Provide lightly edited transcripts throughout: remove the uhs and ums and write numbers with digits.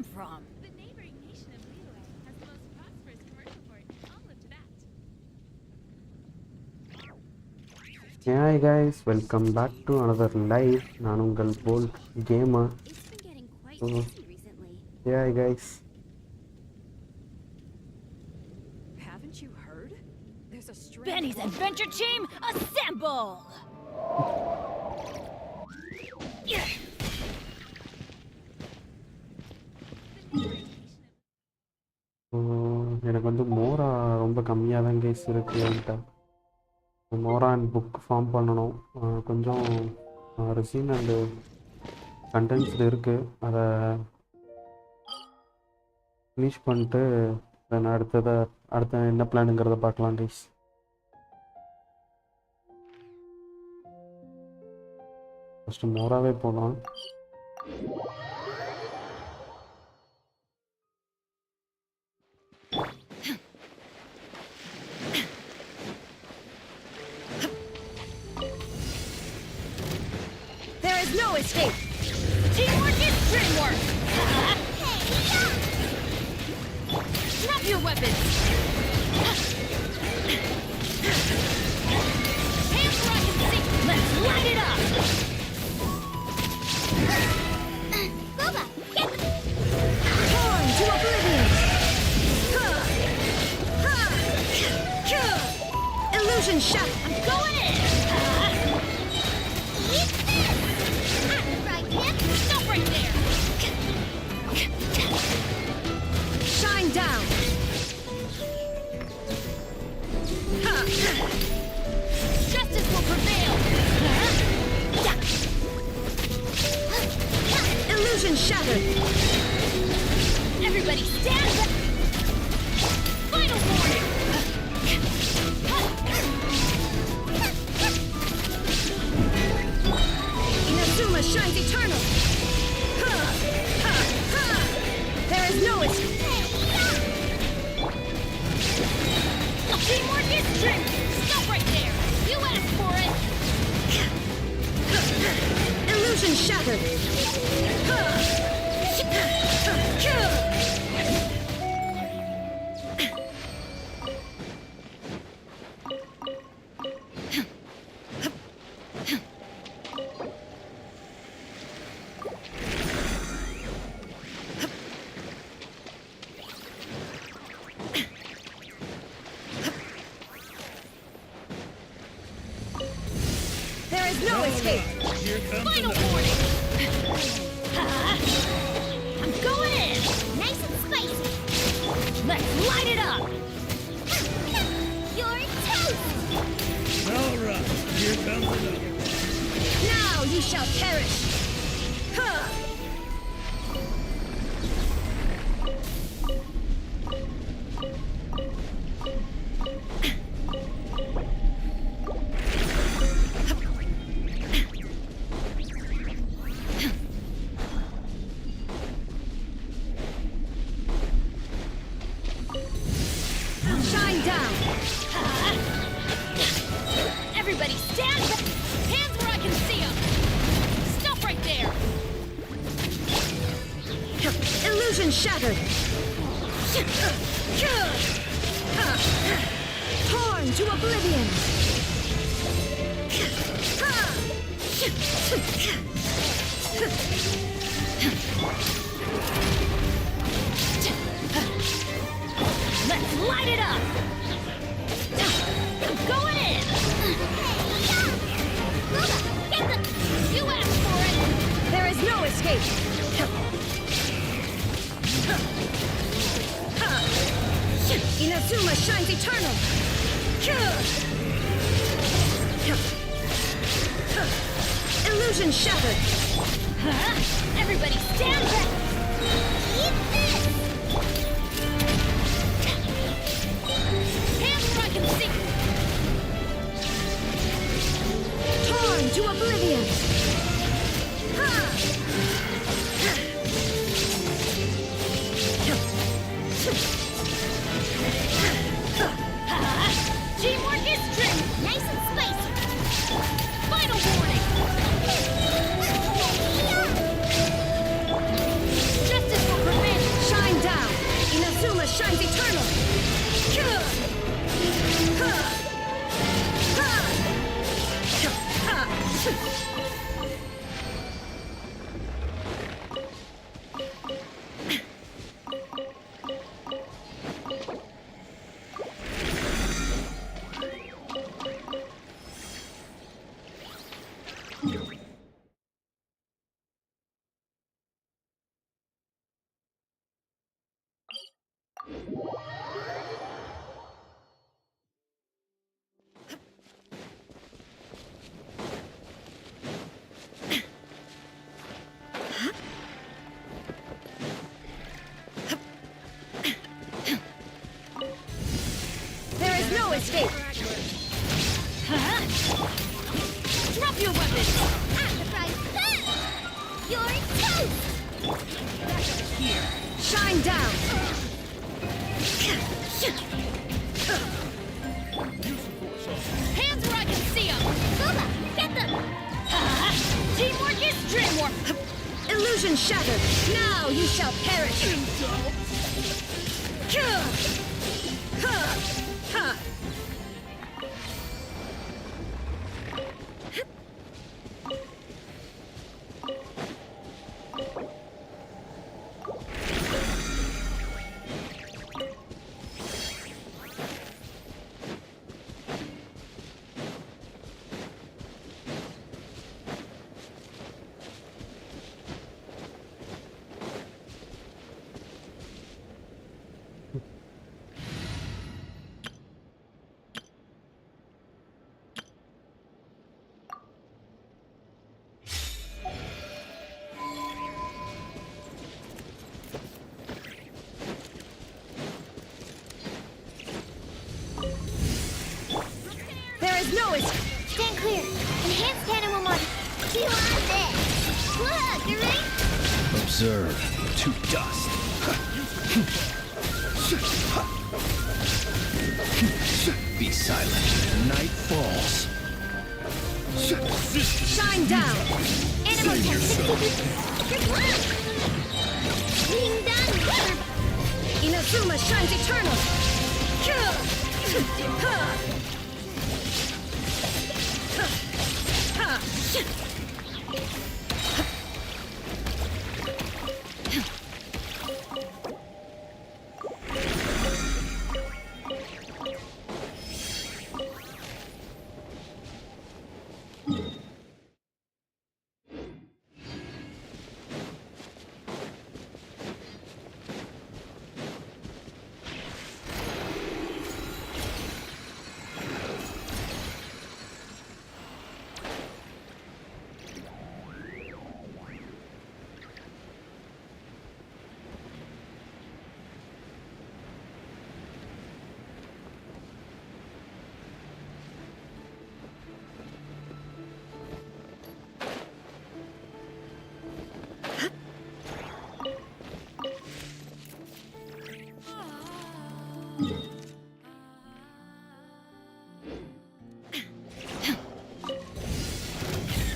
come from? The neighboring nation of Liyue has the most prosperous commercial port. I'll live to that. Hey guys, welcome back to another live. நான் உங்கள் BoltGamer. It's been getting quite busy recently. Hey guys. Haven't you heard? There's a Benny's adventure team, assemble! எனக்கு வந்து மோரா ரொம்ப கம்மியாக தான் case இருக்குது என்கிட்ட. மோரா and book form பண்ணணும். கொஞ்சம் ரெசின் அண்டு கண்டென்ட்ஸில் இருக்குது. அதை ஃபினிஷ் பண்ணிட்டு நான் அடுத்த என்ன பிளானுங்கிறத பார்க்கலாம் கைஸ். ஃபஸ்ட்டு மோராவே போகலாம். No escape! Teamwork is dreamwork! Drop your weapons! Hands where I can see! Let's light it up! Boba, get the... Torn to oblivion! Illusion shot! I'm going in! Stop right there! Shine down! Justice will prevail! Illusion shattered! Everybody stand back! Final warning! Inazuma shines eternal! There is no escape! Teamwork is strength! Stop right there! You asked for it! Illusion shattered! No escape! Final warning! I'm going in! Nice and spicy! Let's light it up! You're toast! Alright, here comes another. Now you shall perish! Everybody stand back! Hands where I can see them! Stop right there! Illusion shattered! Torn to oblivion! Let's light it up! I'm going in! Get the... You asked for it! There is no escape! Inazuma shines eternal! Illusion shattered! Everybody stand back! Eat this! Hands where I can see! Torn to oblivion! Teamwork is strength! Nice and spicy! Final warning! Justice will prevail! There is no escape! Drop your weapons! Sacrifice! You're toast! Here! Shine down! Hands where I can see them! Booba! Get them! Teamwork is dreamwork! Illusion shattered! Now you shall perish! No, it's... Stand clear. Enhanced cannon will mod. You want this? Look, you ready? Observe to dust. Be silent. Night falls. Shine down! Animal tech 63. Good luck! Being done. Inazuma shines eternal!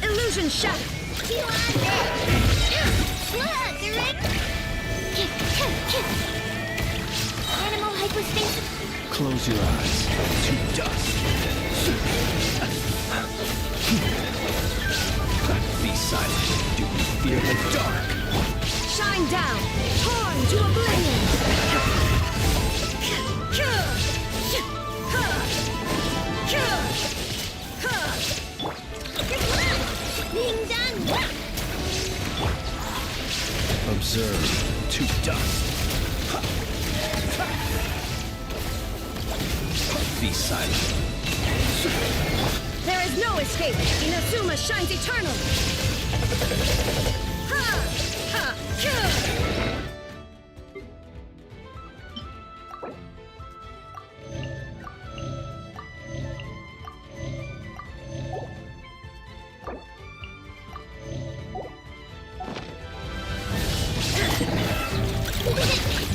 Illusion shot! You want this? Look, you ready? Animal hypostasis. Close your eyes to dust. Be silent. Do you fear the dark? Shine down! Torn to oblivion! Being done. Observe to dust. Be silent. There is no escape! Inazuma shines eternal!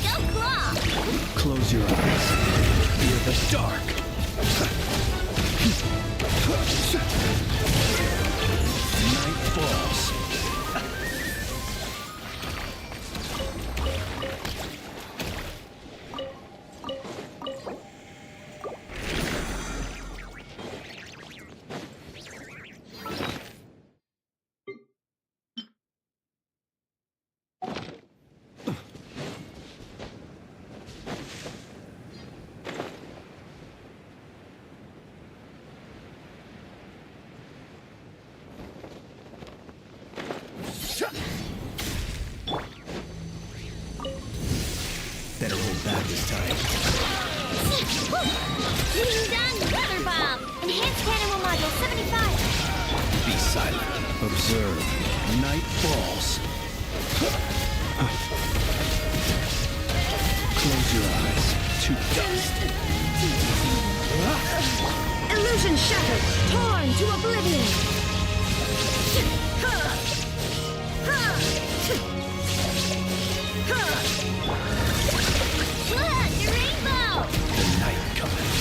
Go claw. Close your eyes. Fear the dark. Night falls. time. Ding dong, weather bomb. Enhanced cannon module 75. Be silent. Observe. Night falls. Close your eyes. To dust. Illusion shattered, torn to oblivion. Look, the rainbow! The night cometh.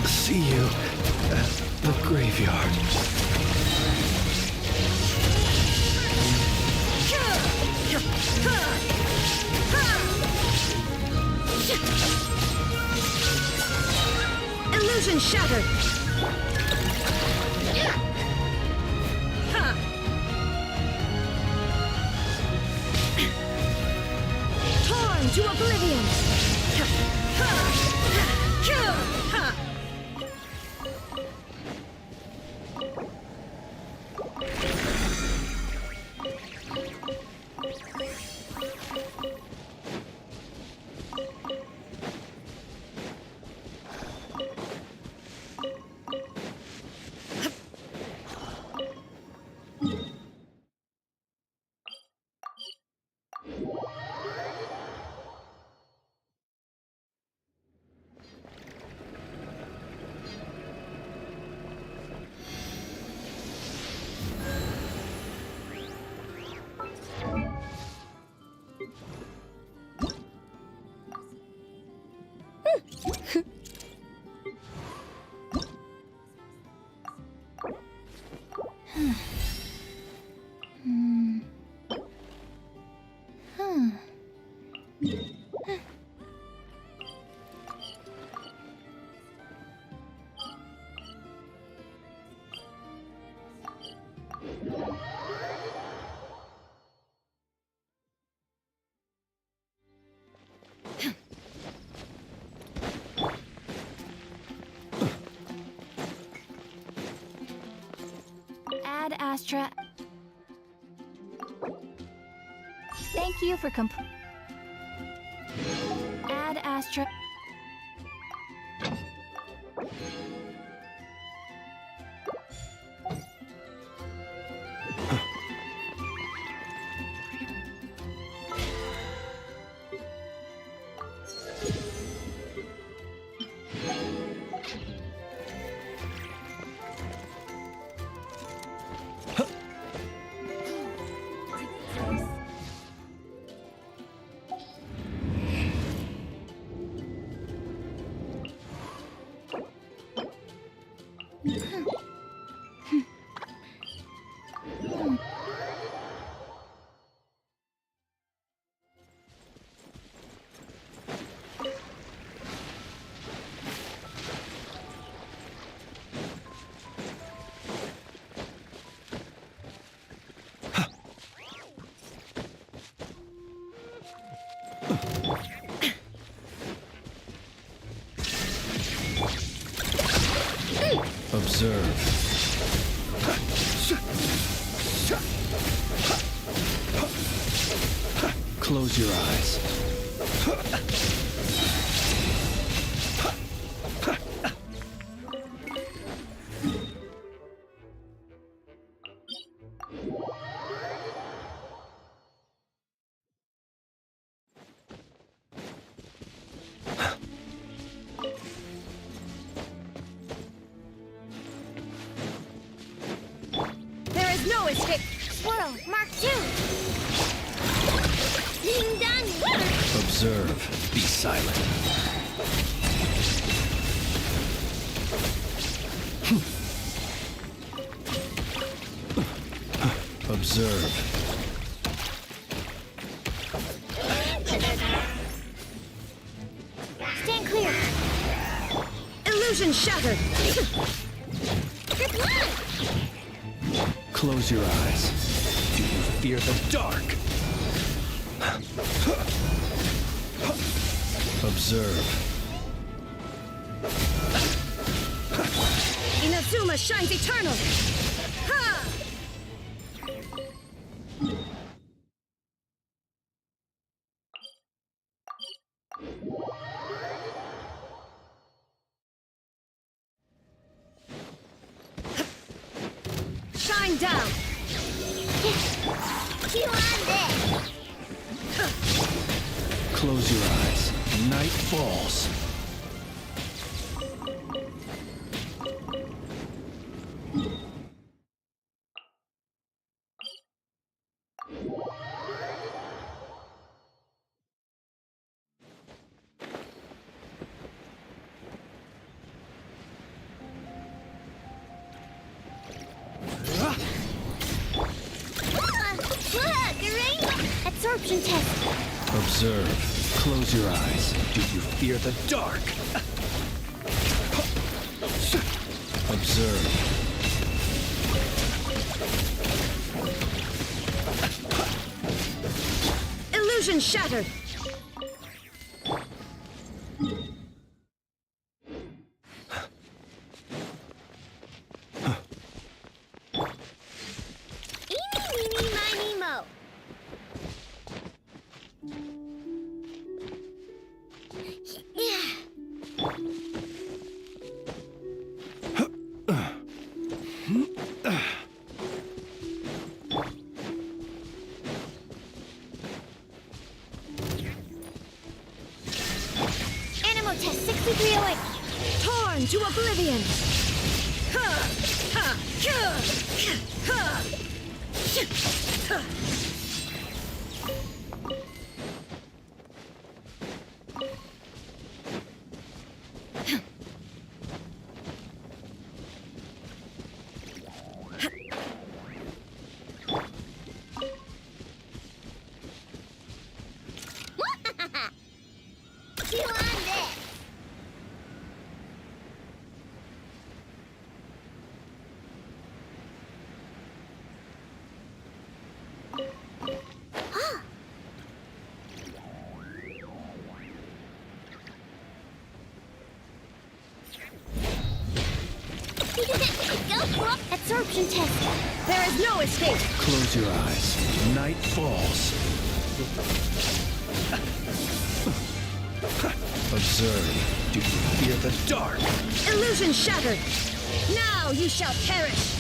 See you at the graveyard. Illusion shattered. Torn to oblivion. Ad Astra. Thank you for Ad Astra. Observe. Close your eyes. No escape! Swirl, Mark II! Ding dong, water! Observe. Be silent. Observe. Stand clear! Illusion shattered! Grip one! Close your eyes. Do you fear the dark? Observe. Inazuma shines eternal! Ha! Shine down! You on this? Close your eyes. Night falls. Look, a rainbow! Absorption test. Observe. Close your eyes. Do you fear the dark? Observe. Illusion shattered! Eeny, meeny, miny, mo. Yeah. Animal test 6308. Torn to oblivion! You on this? Go for it. Absorption test. There is no escape! Close your eyes. Night falls. Observe. Do you fear the dark? Illusion shattered! Now you shall perish!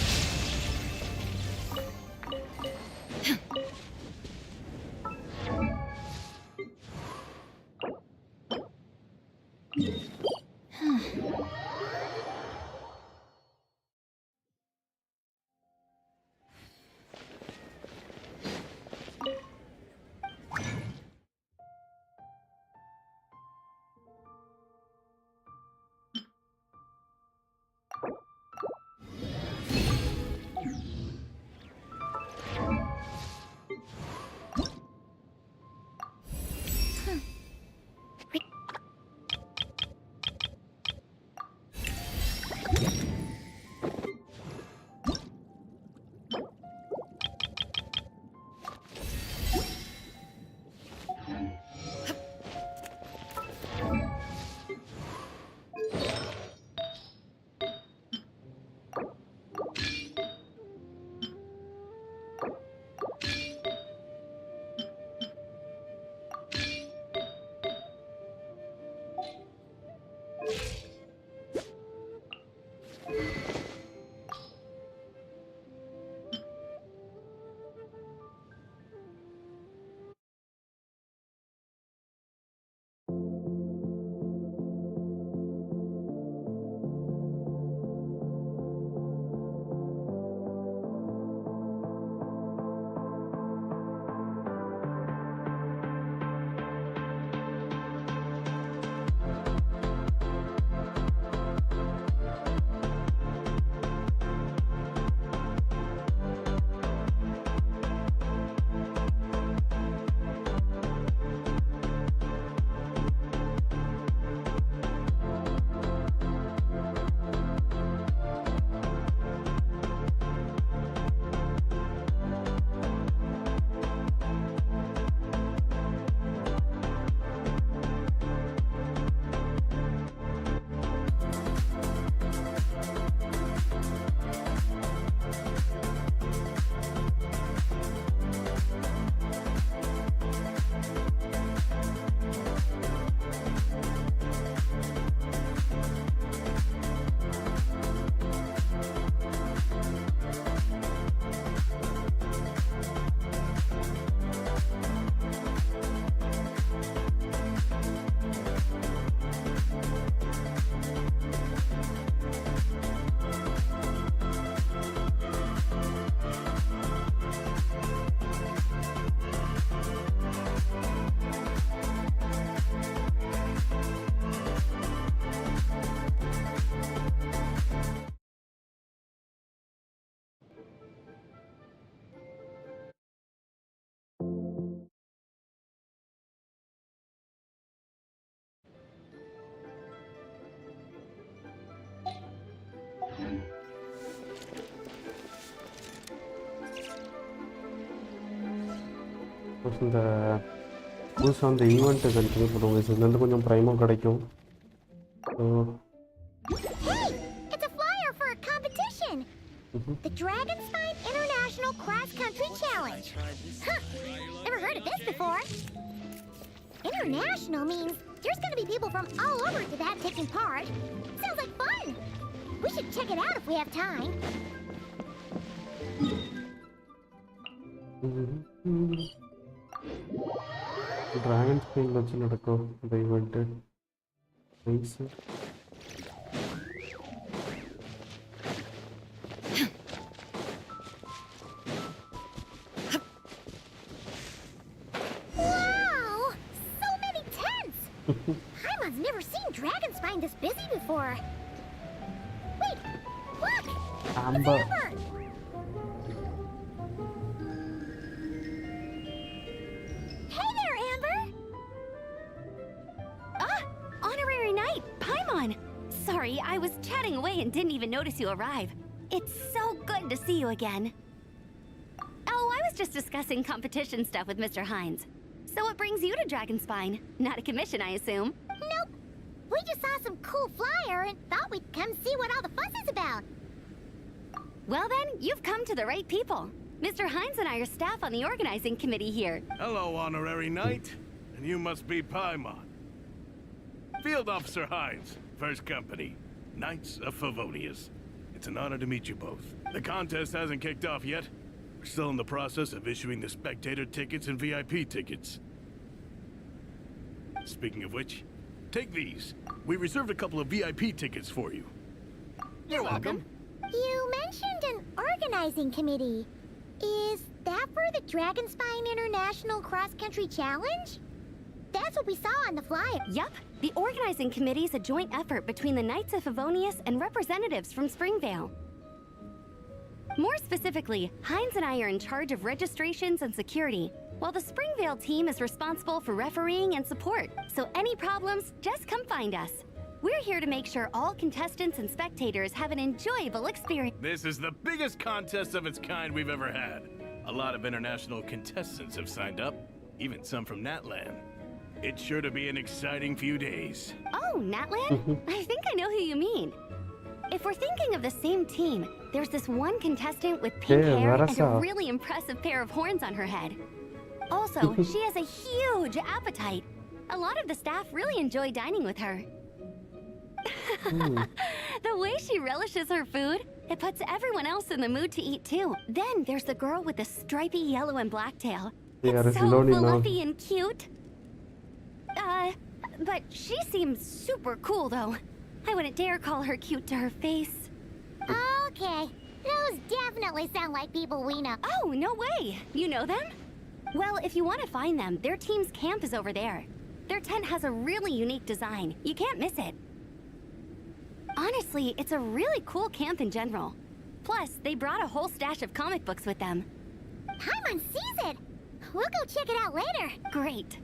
இந்த புதுசாக அந்த event continue பண்ணுவோங்க. இதுலேருந்து கொஞ்சம் ப்ரைமும் கிடைக்கும். So Hey, it's a flyer for a competition. The Dragon Spine International Cross Country Challenge. Huh, never heard of this before. International means there's gonna be people from all over Tibet taking part. Sounds like fun. We should check it out if we have time. Dragon Spain வச்சு நடக்கும் இந்த event. Nice. Wow! So many tents! Paimon's never seen Dragon Spine this busy before. Wait, look! Amber. It's Amber! Hey there, Amber! Honorary Knight, Paimon! Sorry, I was chatting away and didn't even notice you arrive. It's so good to see you again. Oh, I was just discussing competition stuff with Mr. Hines. So what brings you to Dragonspine? Not a commission, I assume? Nope. We just saw some cool flyer and thought we'd come see what all the fuss is about. Well then, you've come to the right people. Mr. Hines and I are staff on the organizing committee here. Hello, Honorary Knight. And you must be Paimon. Field Officer Hines, First Company, Knights of Favonius. It's an honor to meet you both. The contest hasn't kicked off yet. We're still in the process of issuing the spectator tickets and VIP tickets. Speaking of which, take these. We reserved a couple of VIP tickets for you. You're welcome. You mentioned an organizing committee. Is that for the Dragonspine International Cross Country Challenge? That's what we saw on the flyer. Yup, the organizing committee is a joint effort between the Knights of Favonius and representatives from Springvale. More specifically, Hines and I are in charge of registrations and security, while the Springvale team is responsible for refereeing and support. So any problems, just come find us. We're here to make sure all contestants and spectators have an enjoyable experience. This is the biggest contest of its kind we've ever had. A lot of international contestants have signed up, even some from Natlan. It's sure to be an exciting few days. Oh, Natlan? I think I know who you mean. If we're thinking of the same team, there's this one contestant with pink Hey, hair and VARESA. a really impressive pair of horns on her head. Also, she has a huge appetite. A lot of the staff really enjoy dining with her. The way she relishes her food, it puts everyone else in the mood to eat too. Then there's the girl with the stripy yellow and black tail. Yeah, It's so Siloni now. fluffy and cute. But she seems super cool though. I wouldn't dare call her cute to her face. Okay, those definitely sound like people we know. Oh, no way! You know them? Well, if you want to find them, their team's camp is over there. Their tent has a really unique design. You can't miss it. Honestly, it's a really cool camp in general. Plus, they brought a whole stash of comic books with them. Paimon sees it. We'll go check it out later. Great.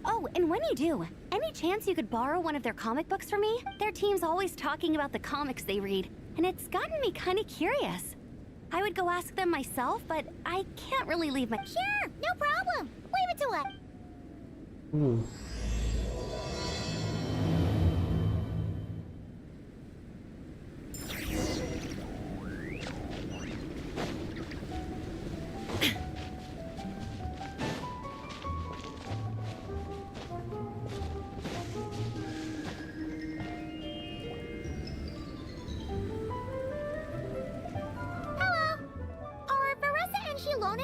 Oh, and when you do, any chance you could borrow one of their comic books for me? Their team's always talking about the comics they read, and it's gotten me kind of curious. I would go ask them myself, but I can't really leave my... Sure, no problem. Leave it to us.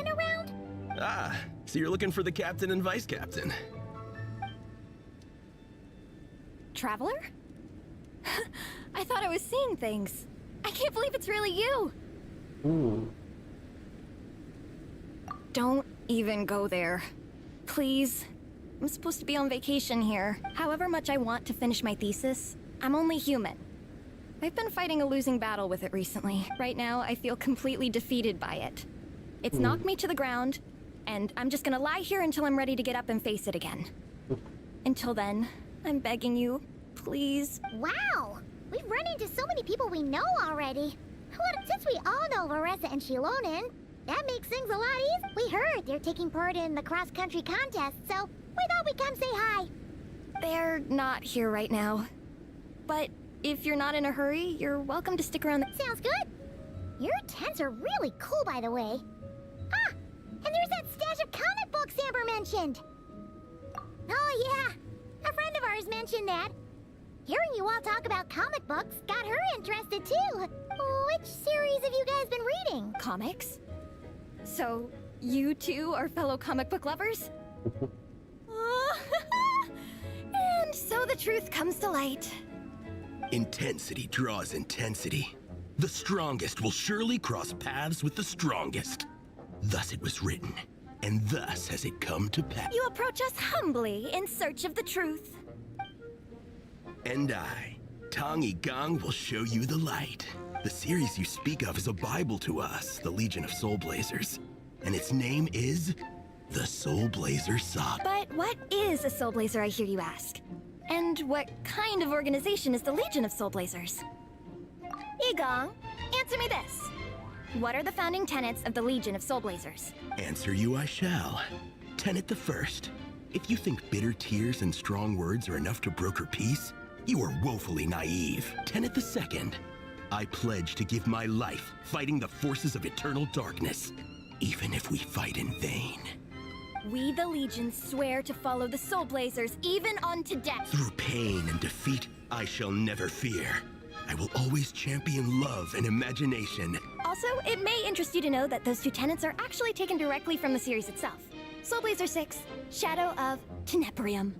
Around? Ah, so you're looking for the captain and vice captain. Traveler? I thought I was seeing things. I can't believe it's really you. Don't even go there. Please. I'm supposed to be on vacation here. However much I want to finish my thesis, I'm only human. I've been fighting a losing battle with it recently. Right now, I feel completely defeated by it. It's knocked me to the ground, and I'm just gonna lie here until I'm ready to get up and face it again. Until then, I'm begging you, please. Wow! We've run into so many people we know already. Since we all know VARESA and Shilonen, That makes things a lot easier. We heard they're taking part in the cross-country contest, so we thought we'd come say hi. They're not here right now. But if you're not in a hurry, you're welcome to stick around. Sounds good. Your tents are really cool, by the way. Ah, and there's that stash of comic books Amber mentioned. Oh, yeah. A friend of ours mentioned that. Hearing you all talk about comic books got her interested, too. Which series have you guys been reading? Comics? So, you two are fellow comic book lovers? And so the truth comes to light. Intensity draws intensity. The strongest will surely cross paths with the strongest. Thus it was written, and thus has it come to pass. You approach us humbly in search of the truth. And I, Tong Yi Gang, will show you the light. The series you speak of is a Bible to us, the Legion of Soul Blazers. And its name is the Soul Blazer Saga. But what is a Soul Blazer, I hear you ask? And what kind of organization is the Legion of Soul Blazers? Igong, answer me this. What are the founding tenets of the Legion of Soul Blazers? Answer you I shall. Tenet the first. If you think bitter tears and strong words are enough to broker peace, you are woefully naive. Tenet the second. I pledge to give my life fighting the forces of eternal darkness, even if we fight in vain. We, the Legion, swear to follow the Soul Blazers even unto death. Through pain and defeat, I shall never fear. I will always champion love and imagination. Also, it may interest you to know that those two tenets are actually taken directly from the series itself. Soul Blazer 6, Shadow of Tenebrium.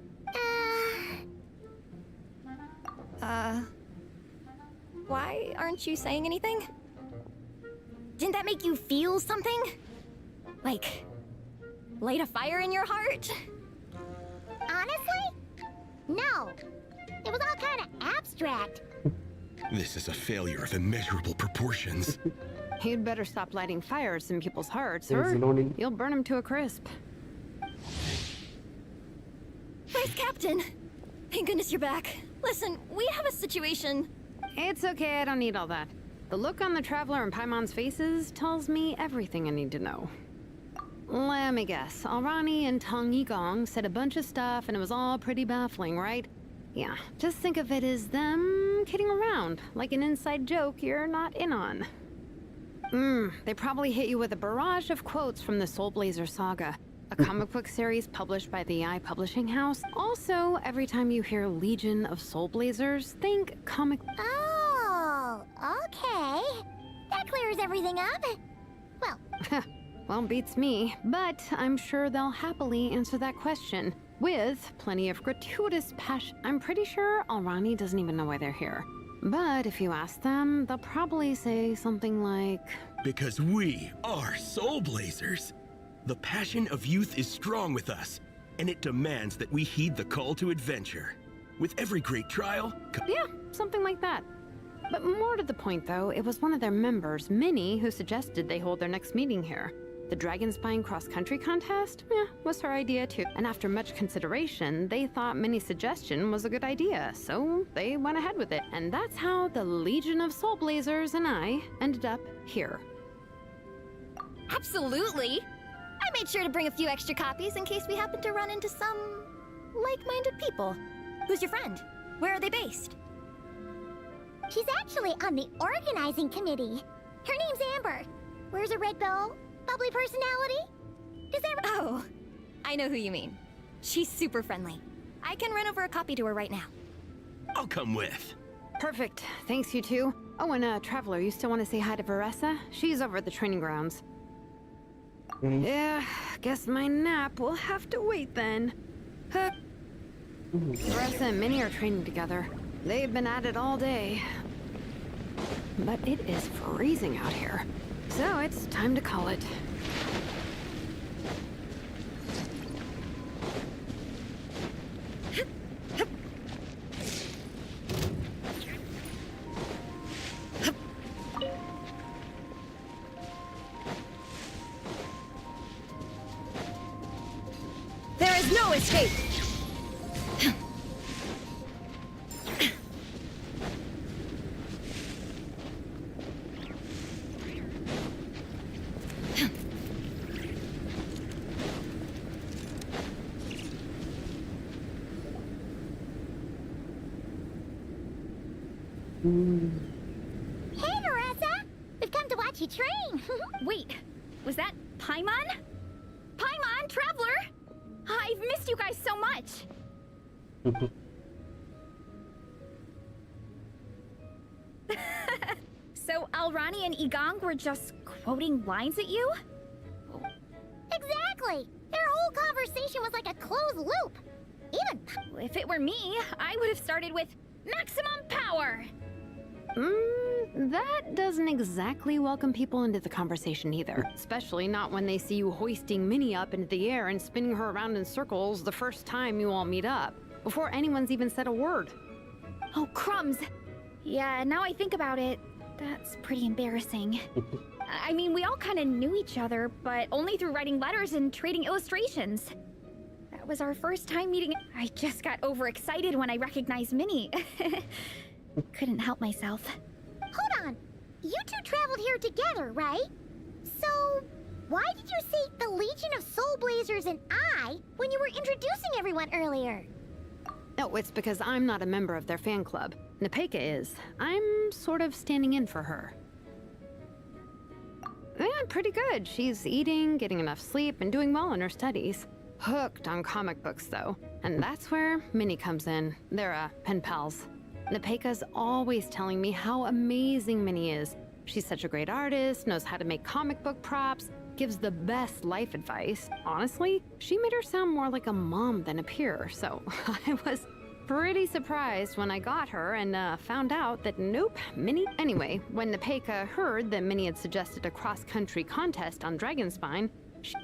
Why aren't you saying anything? Didn't that make you feel something? Like, light a fire in your heart? Honestly? No. It was all kind of abstract. This is a failure of immeasurable proportions. You'd better stop lighting fires in people's hearts, Yes, or Lonnie. you'll burn them to a crisp. Vice Captain! Thank goodness you're back. Listen, we have a situation. It's okay, I don't need all that. The look on the Traveler and Paimon's faces tells me everything I need to know. Let me guess. Alrani and Tong Yi Gang said a bunch of stuff and it was all pretty baffling, right? Yeah, just think of it as them kidding around, like an inside joke you're not in on. They probably hit you with a barrage of quotes from the Soul Blazer saga, a comic book series published by the AI publishing house. Also, every time you hear Legion of Soul Blazers, think comic. Oh, okay. That clears everything up. Well, Well, beats me, but I'm sure they'll happily answer that question with plenty of gratuitous passion. I'm pretty sure Alrani doesn't even know why they're here. But if you ask them, they'll probably say something like, Because we are Soul Blazers. The passion of youth is strong with us, and it demands that we heed the call to adventure. With every great trial, yeah, something like that. But more to the point, though, it was one of their members, Minnie, who suggested they hold their next meeting here. The Dragon Spine cross-country contest? Was her idea too. And after much consideration, they thought Minnie's suggestion was a good idea, so they went ahead with it. And that's how the Legion of Soul Blazers and I ended up here. Absolutely! I made sure to bring a few extra copies in case we happen to run into some like-minded people. Who's your friend? Where are they based? she's actually on the organizing committee. Her name's Amber. Wears a red bow, bubbly personality. Does Amber... Oh, I know who you mean. She's super friendly. I can run over a copy to her right now. I'll come with. Perfect. Thanks, you two. Oh, and Traveler, you still want to say hi to VARESA? She's over at the training grounds. Yeah, guess my nap will have to wait then. VARESA and Minnie are training together. They've been at it all day. But it is freezing out here. So it's time to call it. There is no escape! Hey, VARESA! We've come to watch you train. Wait, was that Paimon? Paimon, Traveler! I've missed you guys so much! So Alrani and Igong were just quoting lines at you? Exactly! Their whole conversation was like a closed loop. Even If it were me, I would have started with maximum power! That doesn't exactly welcome people into the conversation either. Especially not when they see you hoisting Minnie up into the air and spinning her around in circles the first time you all meet up, before anyone's even said a word. Oh, crumbs! Yeah, now I think about it, that's pretty embarrassing. I mean, we all kind of knew each other, but only through writing letters and trading illustrations. That was our first time meeting. I just got overexcited when I recognized Minnie. Couldn't help myself. hold on. You two traveled here together, right? So, why did you say the Legion of Soul Blazers and I when you were introducing everyone earlier? Oh, it's because I'm not a member of their fan club. Nepeka is. I'm sort of standing in for her. Yeah, pretty good. She's eating, getting enough sleep, and doing well in her studies. Hooked on comic books, though. And that's where Minnie comes in. They're, pen pals. Nepeka's always telling me how amazing Minnie is. She's such a great artist, knows how to make comic book props, gives the best life advice. Honestly, she made her sound more like a mom than a peer, so I was pretty surprised when I got her and found out that nope, Minnie. Anyway, when Nepeka heard that Minnie had suggested a cross-country contest on Dragonspine,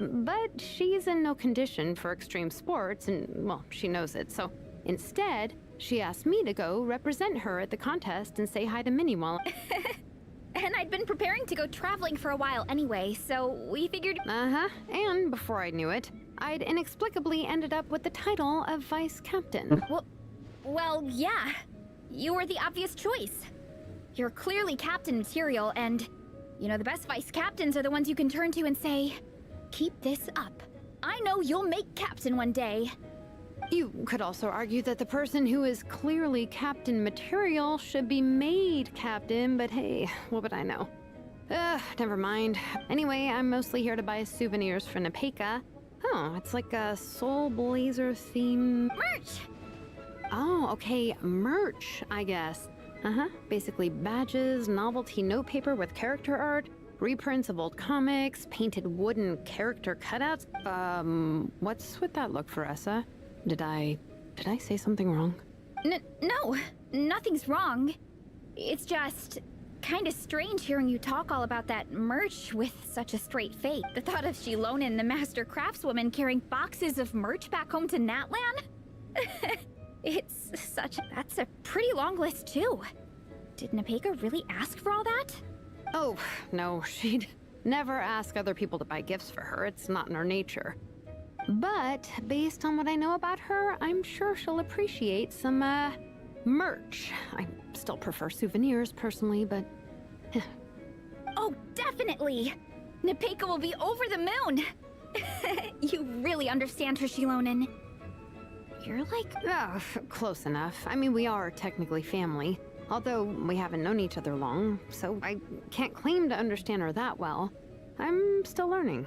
but she's in no condition for extreme sports, and well, she knows it, so instead, she asked me to go represent her at the contest and say hi to Minnie while... And I'd been preparing to go traveling for a while anyway, so we figured... Uh-huh, and before I knew it, I'd inexplicably ended up with the title of Vice Captain. Well, yeah. You were the obvious choice. You're clearly captain material, and... You know, the best vice captains are the ones you can turn to and say, keep this up. I know you'll make captain one day. You could also argue that the person who is clearly captain material should be made captain, but hey, what would I know? Never mind. Anyway, I'm mostly here to buy souvenirs for Nepeka. Oh, it's like a Soul Blazer theme... Merch! Oh, okay, merch, I guess. Basically badges, novelty notepaper with character art, reprints of old comics, painted wooden character cutouts. What's with that look, VARESA? Did I say something wrong? No, nothing's wrong. It's just kind of strange hearing you talk all about that merch with such a straight face. The thought of Shilonen, the master craftswoman, carrying boxes of merch back home to Natlan? That's a pretty long list too. Did Nepeka really ask for all that? Oh, no, she'd never ask other people to buy gifts for her. It's not in her nature. But based on what I know about her, I'm sure she'll appreciate some, merch. I still prefer souvenirs personally, but... Oh, definitely! Nepeka will be over the moon! You really understand her, Shilonen. You're like... Oh, close enough. I mean, we are technically family. Although we haven't known each other long, so I can't claim to understand her that well. I'm still learning.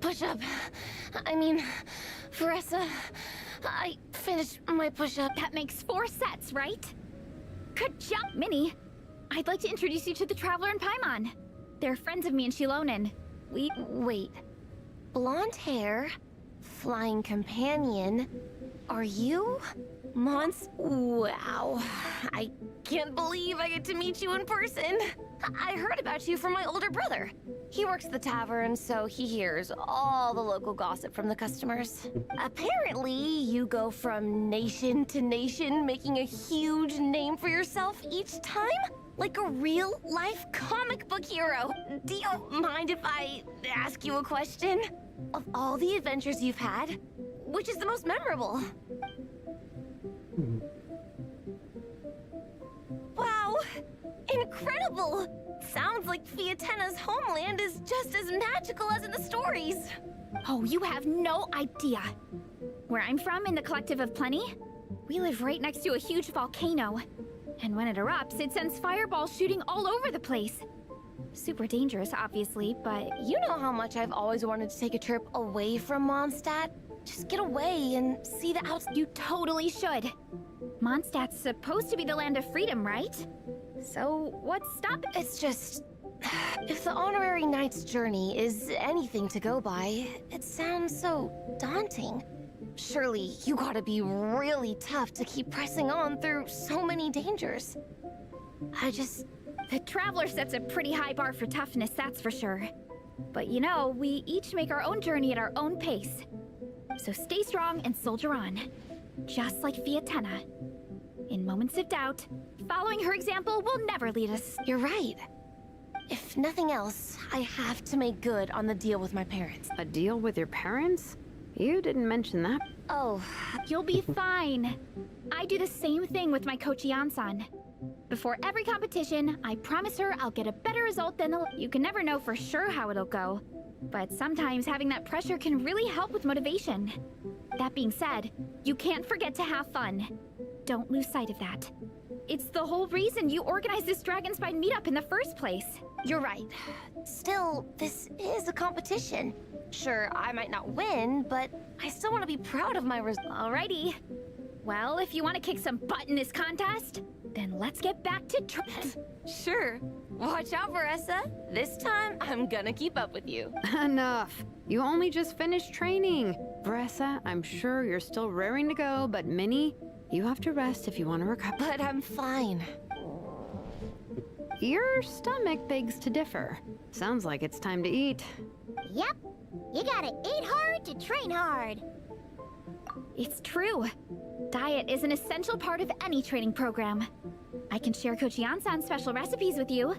Push-up. I mean, VARESA, I finished my push-up. That makes 4 sets, right? Good job, Minnie. I'd like to introduce you to the Traveler and Paimon. They're friends of me and Shilonen. Wait. Blonde hair, flying companion. Are you? Mons? Wow. I can't believe I get to meet you in person. I heard about you from my older brother. He works at the tavern, so he hears all the local gossip from the customers. Apparently, you go from nation to nation, making a huge name for yourself each time? Like a real-life comic book hero. Do you mind if I ask you a question? Of all the adventures you've had, which is the most memorable? Wow! Incredible! Sounds like Fiatena's homeland is just as magical as in the stories. Oh, you have no idea. Where I'm from, in the Collective of Plenty, We live right next to a huge volcano. And when it erupts, it sends fireballs shooting all over the place. Super dangerous, obviously, but You know how much I've always wanted to take a trip away from Mondstadt? Just get away and see the outside. you totally should. Mondstadt's supposed to be the land of freedom, right? So what's stopping? It's just... If the honorary knight's journey is anything to go by, it sounds so daunting. Surely you gotta be really tough to keep pressing on through so many dangers. The Traveler sets a pretty high bar for toughness, that's for sure. But you know, we each make our own journey at our own pace. So stay strong and soldier on. Just like Fiatenna. In moments of doubt, following her example will never lead us. You're right. If nothing else, I have to make good on the deal with my parents. A deal with your parents? You didn't mention that. Oh, You'll be fine. I do the same thing with my coach Yan-san. Before every competition, I promise her I'll get a better result than the... You can never know for sure how it'll go. But sometimes having that pressure can really help with motivation. That being said, you can't forget to have fun. Don't lose sight of that. It's the whole reason you organized this Dragonspine meetup in the first place. you're right. Still, this is a competition. Sure, I might not win, but I still want to be proud of my result. Alrighty. Well, if you want to kick some butt in this contest, then let's get back to Sure. Watch out, VARESA. This time, I'm gonna keep up with you. Enough. You only just finished training. VARESA, I'm sure you're still raring to go, but Minnie, you have to rest if you want to recover. But I'm fine. Your stomach begs to differ. Sounds like it's time to eat. Yep. You gotta eat hard to train hard. It's true. Diet is an essential part of any training program. I can share Coach Yan-san's special recipes with you.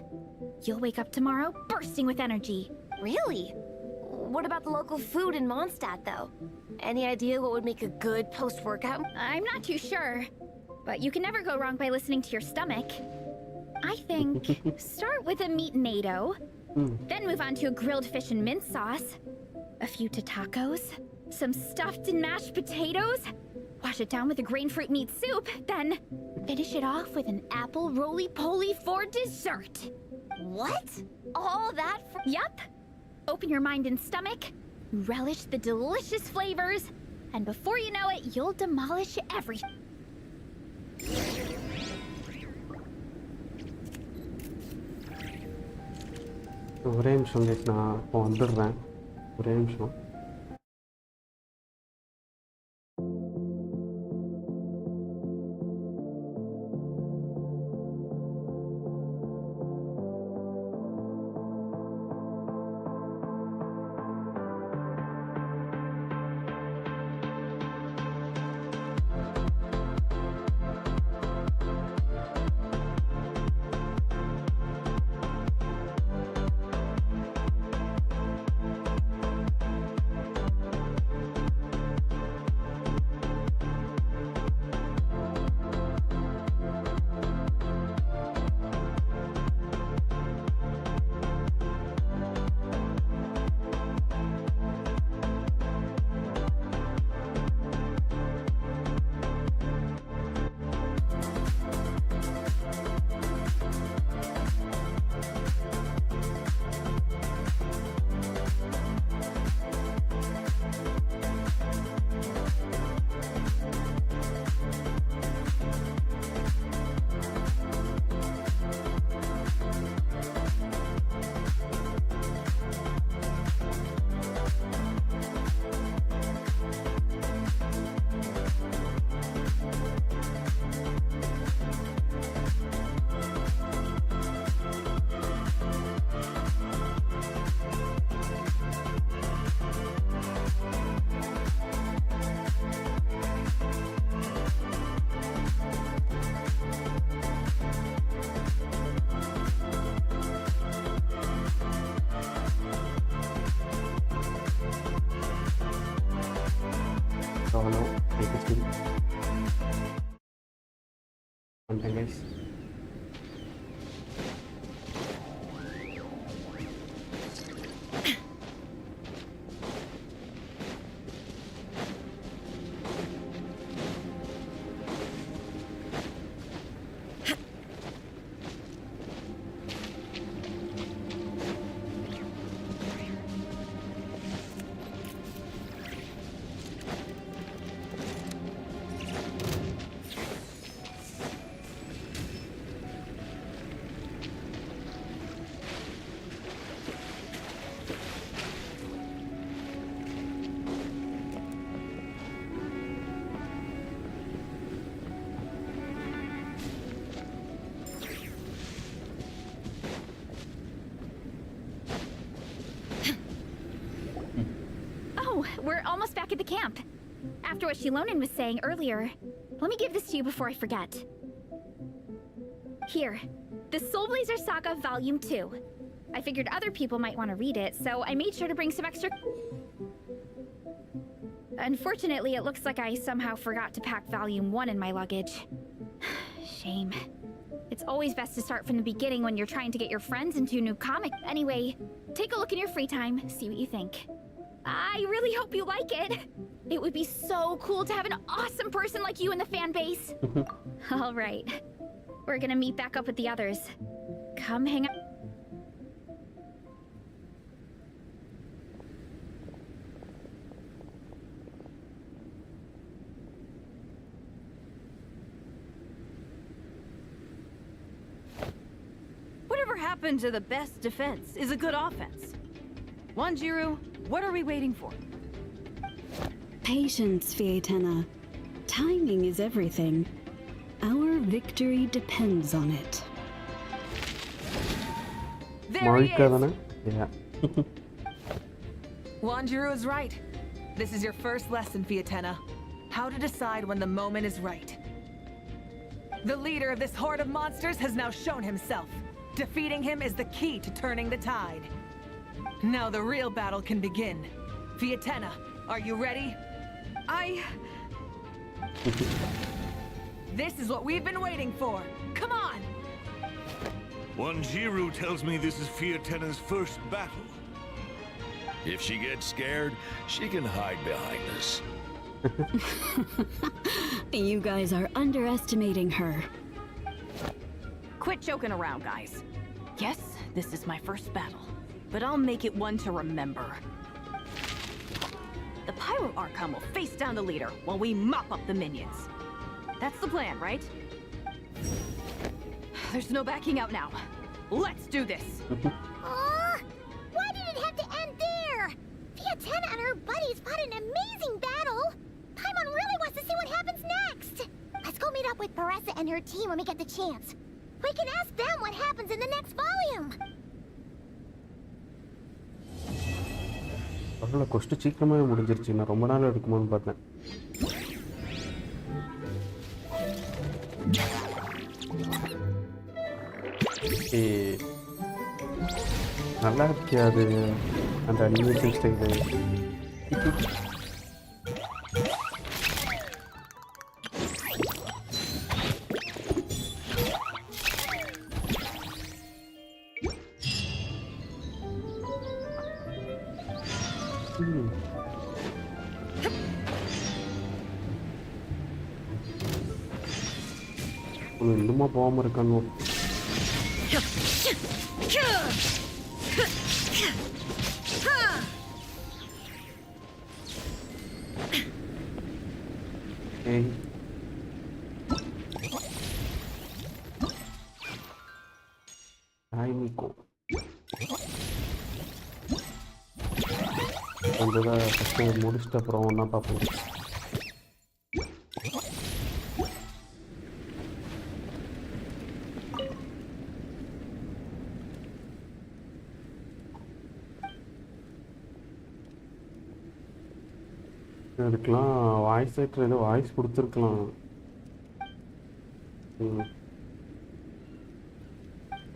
You'll wake up tomorrow bursting with energy. Really? What about the local food in Mondstadt, though? Any idea what would make a good post-workout? I'm not too sure, but you can never go wrong by listening to your stomach. I think start with a meat natto, then move on to a grilled fish and mint sauce, a few tacos, some stuffed and mashed potatoes, wash it down with a grain fruit meat soup, then finish it off with an apple roly-poly for dessert. What? All that for... Yup. Open your mind and stomach, relish the delicious flavors, and before you know it, you'll demolish everything. ஒரே நிமிஷம் guys, நான் இப்போ வந்துடுறேன். ஒரே நிமிஷம். Guys. back at the camp. After what Shilonen was saying earlier, let me give this to you before I forget. Here, the Soul Blazer Saga Volume 2. I figured other people might want to read it, so I made sure to bring some extra... Unfortunately, it looks like I somehow forgot to pack Volume 1 in my luggage. Shame. It's always best to start from the beginning when you're trying to get your friends into a new comic. Anyway, take a look in your free time, see what you think. I really hope you like it. It would be so cool to have an awesome person like you in the fan base. All right. We're gonna meet back up with the others. Come hang out. Whatever happened to the best defense is a good offense? Wanjiru, what are we waiting for? Patience, Fietena. Timing is everything. Our victory depends on it. There he is! Yeah. Wanjiru is right. This is your first lesson, Fietena. How to decide when the moment is right. The leader of this horde of monsters has now shown himself. Defeating him is the key to turning the tide. Now the real battle can begin. Fietena, are you ready? This is what we've been waiting for. Come on! Wanjiru tells me this is Fietena's first battle. If she gets scared, she can hide behind us. You guys are underestimating her. Quit joking around, guys. Yes, this is my first battle, but I'll make it one to remember. The Pyro Archon will face down the leader while we mop up the minions. That's the plan, right? There's no backing out now. Let's do this! Aw! Why did it have to end there? Fietena and her buddies fought an amazing battle! Paimon really wants to see what happens next! Let's go meet up with VARESA and her team when we get the chance. We can ask them what happens in the next volume! பரவாயில்ல கொஸ்ட் சீக்கிரமாகவே முடிஞ்சிருச்சு நான் ரொம்ப நாள் எடுக்குமோன்னு பார்த்தேன் நல்லா இருக்கியா அது அந்த அனிமேஷன் ஸ்டைலு இன்னுமா போகாமல் இருக்கானோ ஏய் ஹாய் நிக்கோ கொஞ்சம் ஃபஸ்ட்டு முடிச்சுட்டு அப்புறம் ஒன்றா பார்ப்போம் இதுக்கெலாம் வாய்ஸ் ஆக்டர் ஏதோ வாய்ஸ் கொடுத்துருக்கலாம்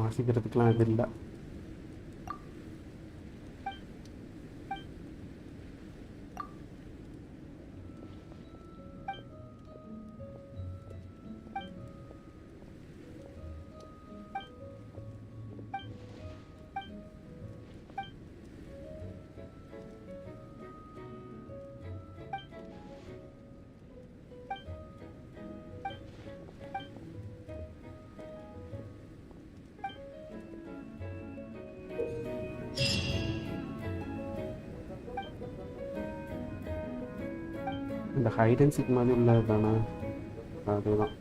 வாசிக்கிறதுக்கெலாம் இது இல்லை இந்த ஹைட் அண்ட் சீக் மாதிரி உள்ளது தானே அதுதான்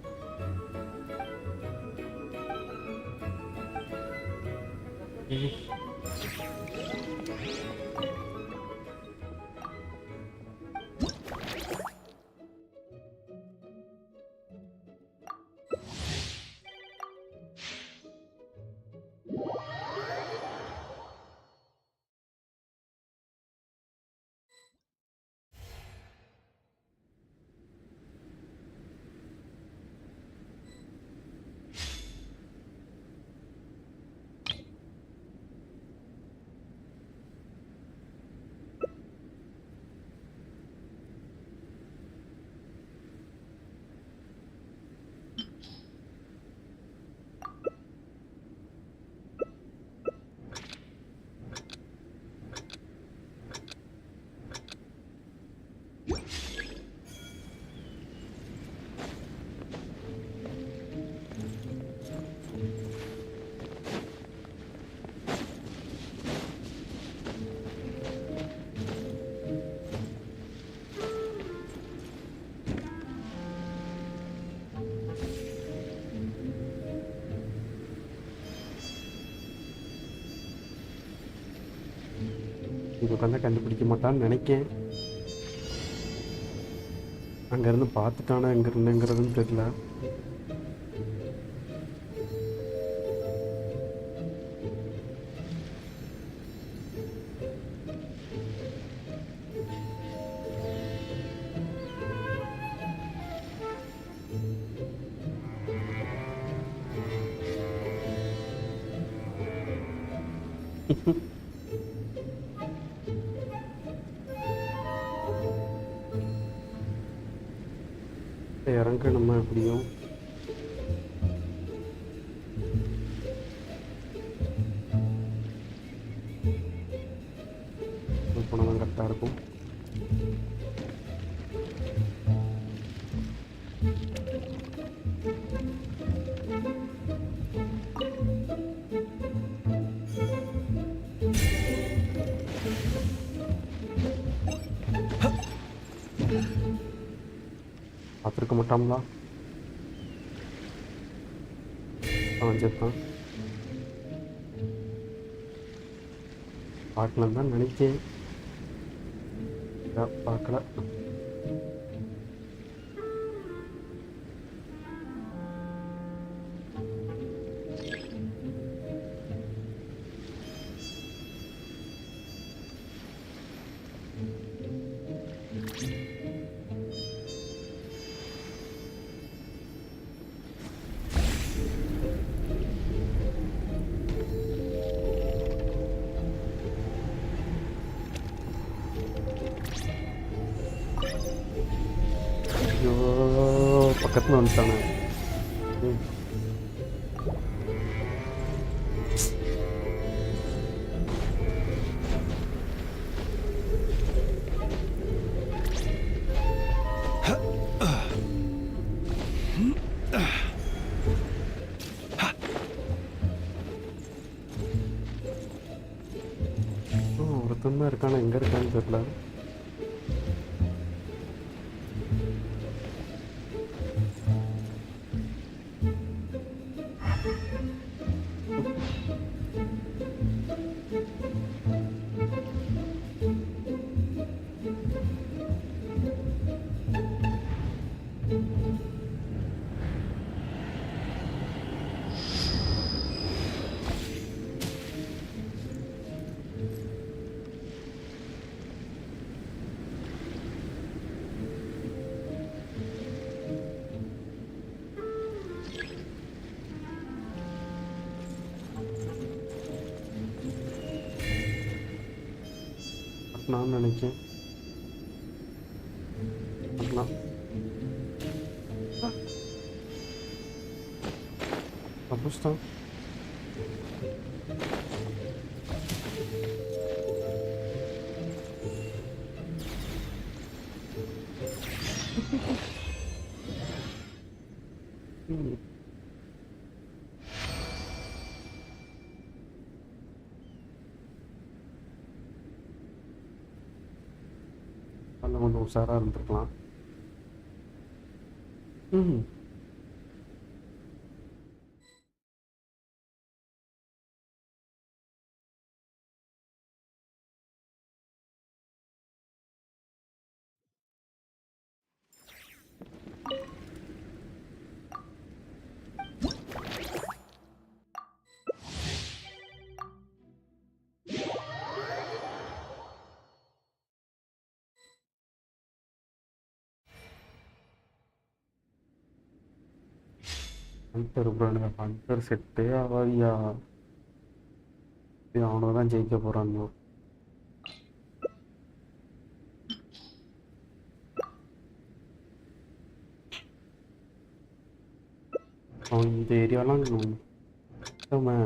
இது உட்காந்து கண்டுபிடிக்க மாட்டான்னு நினைக்கேன். அங்கேருந்து பார்த்துட்டானா எங்கே இருந்துங்கிறதுன்னு தெரியல. இறங்கணுமா எப்படியும் போனால் கரெக்டாக இருக்கும். பார்த்துருக்க மாட்டாங்களா? செத்தான். பார்க்கலாம் தான் நினைச்சேன், பார்க்கல. பக்கத்தில் வந்துட்டானே. ஒருத்தன் தான் இருக்கானா, எங்கே இருக்கான்னு தெரியல. நான் நினைக்கிறேன் தப்புச்சிட்டான். கொஞ்சம் உஷாராக இருந்திருக்கலாம். பங்கர் செட்டே ஆகாதியா. அவனதான் ஜெயிக்க போறாங்க. இந்த ஏரியாலாம் நம்ம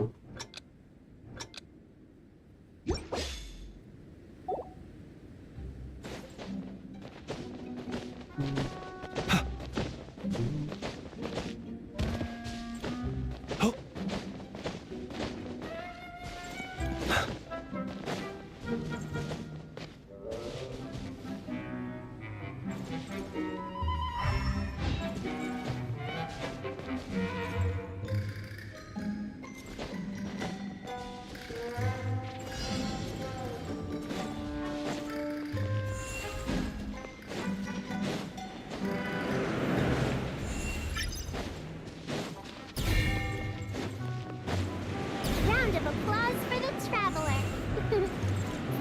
Round of applause for the traveler.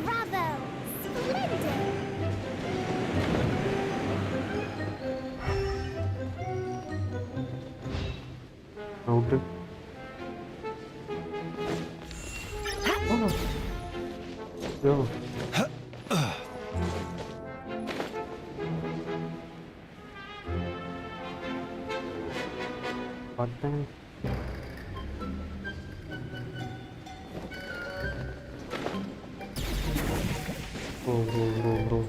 Bravo! Splendid! Out. யோ பார்த்தேன். bro.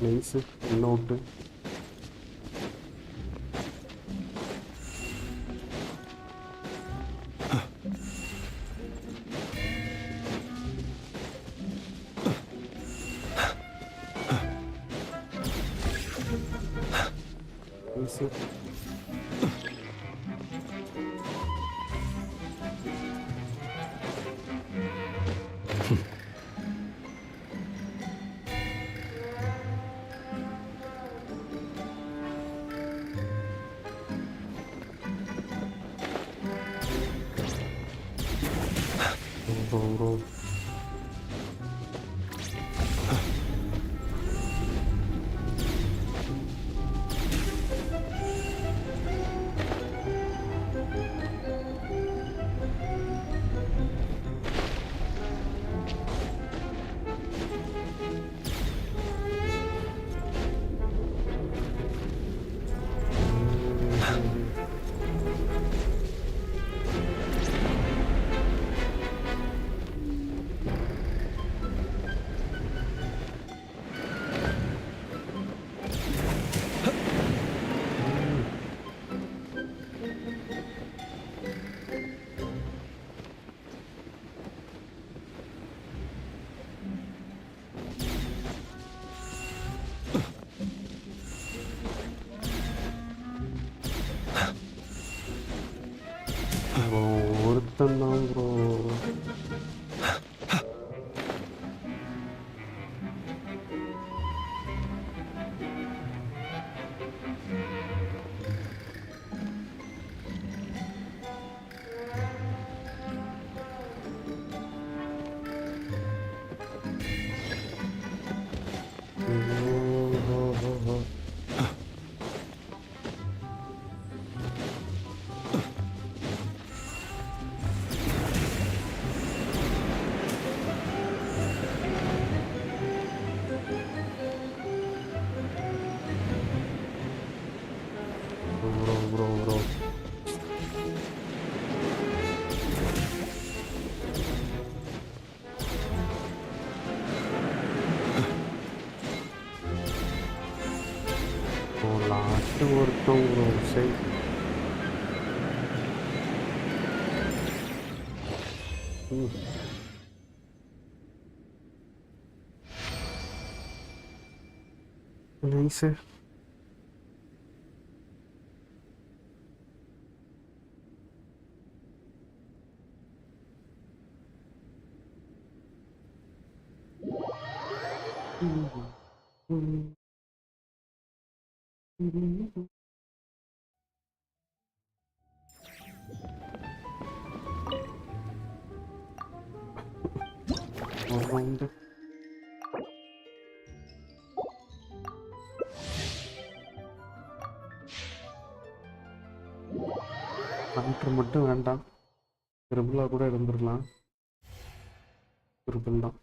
Nice. Note. Nice. Bro. ஒருத்தந்தான் ப்ரோ. Bro. லாஸ்ட் ஒருத்தன் ப்ரோ. சரி நைஸ். round. Hunter மட்டும் வேண்டாம். ட்ரிபிளா கூட இருந்துடலாம். ட்ரிபிள் தான்.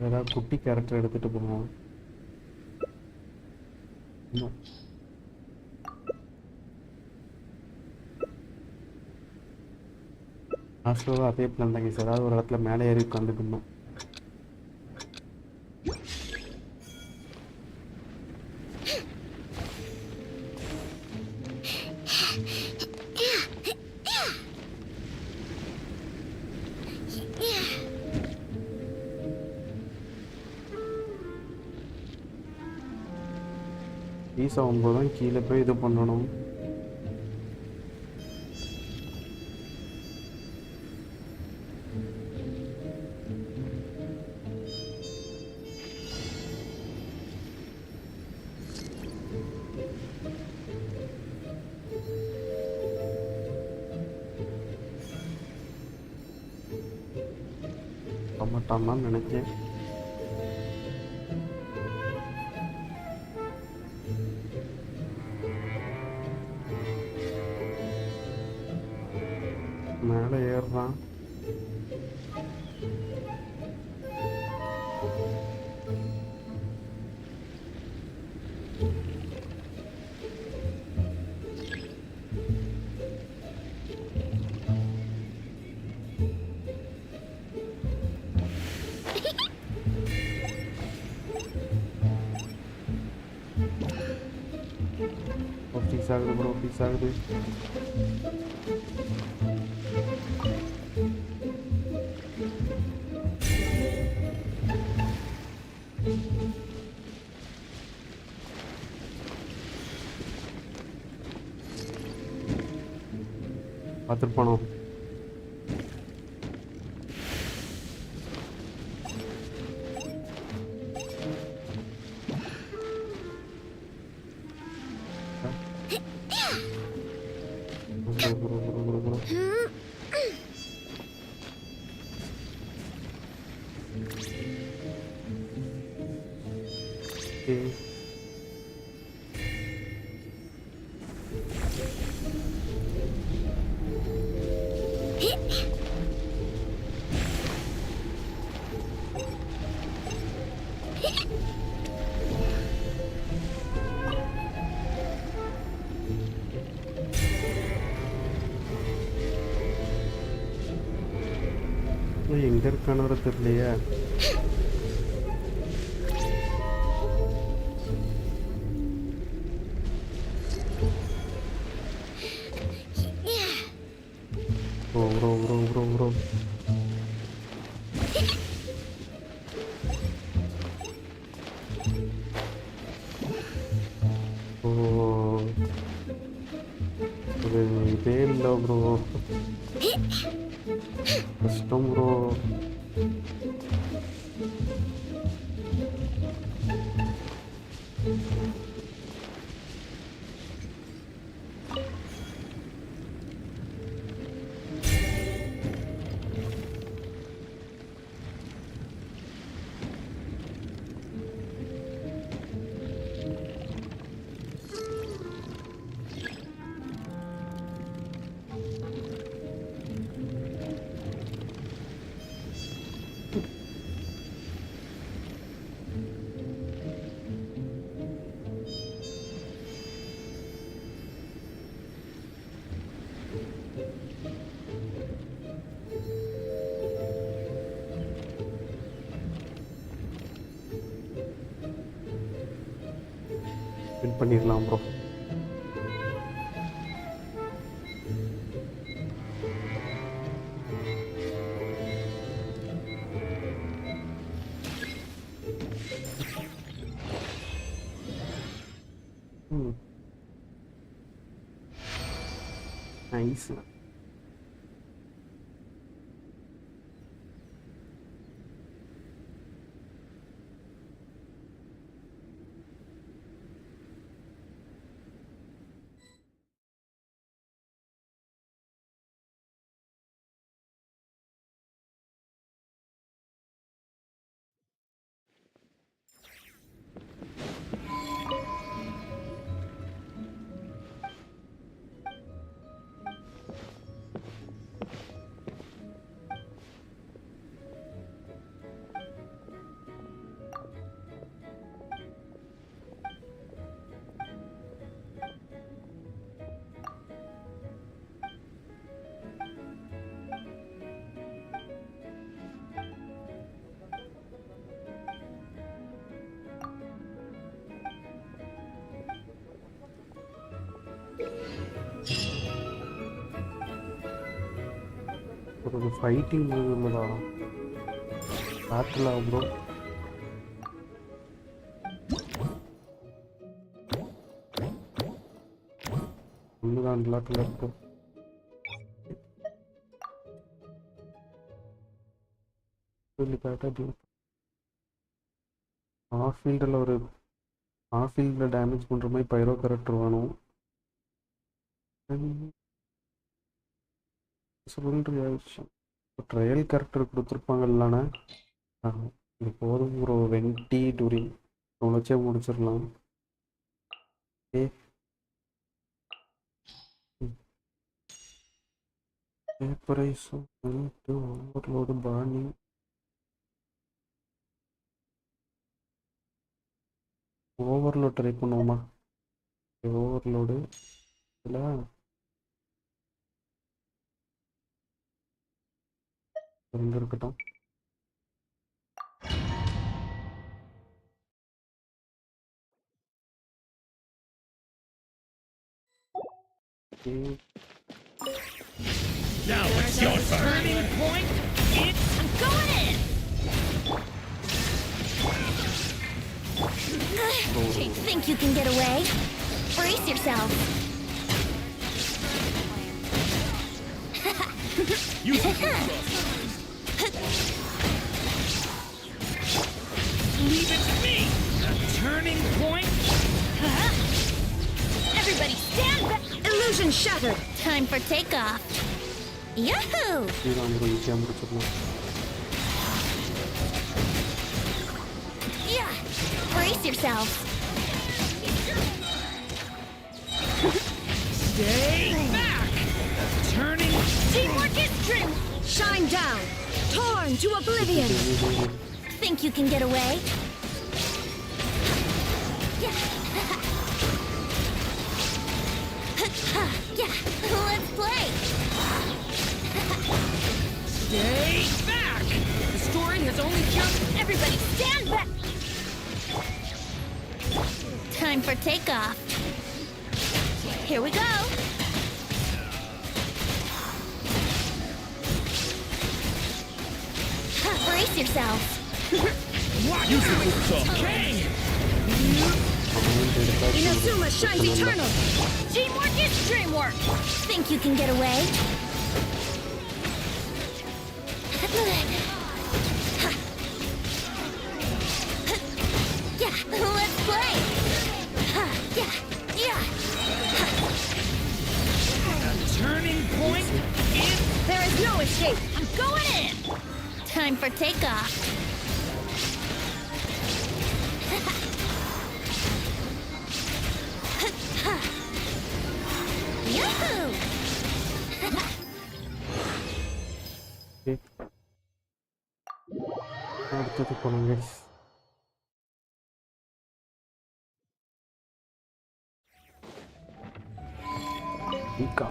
ஏதாவது குட்டி கேரக்டர் எடுத்துகிட்டு போவோம். ஆஸ்ட்ரோவாக அதே பிளான் தாங்க சார். ஏதாவது ஒரு இடத்துல மேலே ஏறி உட்காந்துக்கணும். ரீஸ் ஆகும்போது தான் கீழே போய் இது பண்ணணும். மாட்டான்னு நினைக்கிறேன். மேலே ஏறுறான். பீஸ் ஆகுது ப்ரோ, பீஸ் ஆகுது. பார்த்துருப்பானோ? எங்க இருக்கானு தெரியலையே. ப்ரோ இதே இல்லை ப்ரோ, கஷ்டம் ப்ரோ. வின் பண்ணிடலாம் ப்ரோ. நைஸ். ஒரு ஃபைட்டிங் உள்ளதா பேட்டில் ப்ரோ ஒன்றுதான் பிளாக்ல இருக்கு ஆஃப் ஃபீல்டில் ஒரு ஆஃப் ஃபீல்டில் டேமேஜ் பண்ணுற மாதிரி பைரோ கேரக்டர் வேணும். ட்ரையல் கேரக்டர் கொடுத்துருப்பாங்கல்லானே இது போதும் ஒரு வெண்டி டூரிங் வச்சே முடிச்சிடலாம். ஓவர்லோடு பாணி ஓவர்லோட் ட்ரை பண்ணுவோமா? ஓவர்லோடு இல்லை இருக்கட்டும். Now it's your turn. Point. I'm going in. Think you can get away? Brace yourself. Leave it to me. A turning point. Everybody stand back. Illusion shattered. Time for takeoff. Yahoo! Yeah, brace yourself. Stay back. Turning. Teamwork is true. Shine down. Torn to oblivion. Think you can get away? Yeah. Yeah, let's play. Stay back. The story has only just. Everybody stand back. Time for takeoff. Here we go. Brace yourself. Okay. Inazuma shines eternal. Teamwork is dreamwork. Think you can get away? Yeah, let's play. Yeah, yeah. Turning point is. There is no escape. I'm going in. Time for takeoff. Yahoo! அடுத்தது போனோம் guys. Ika.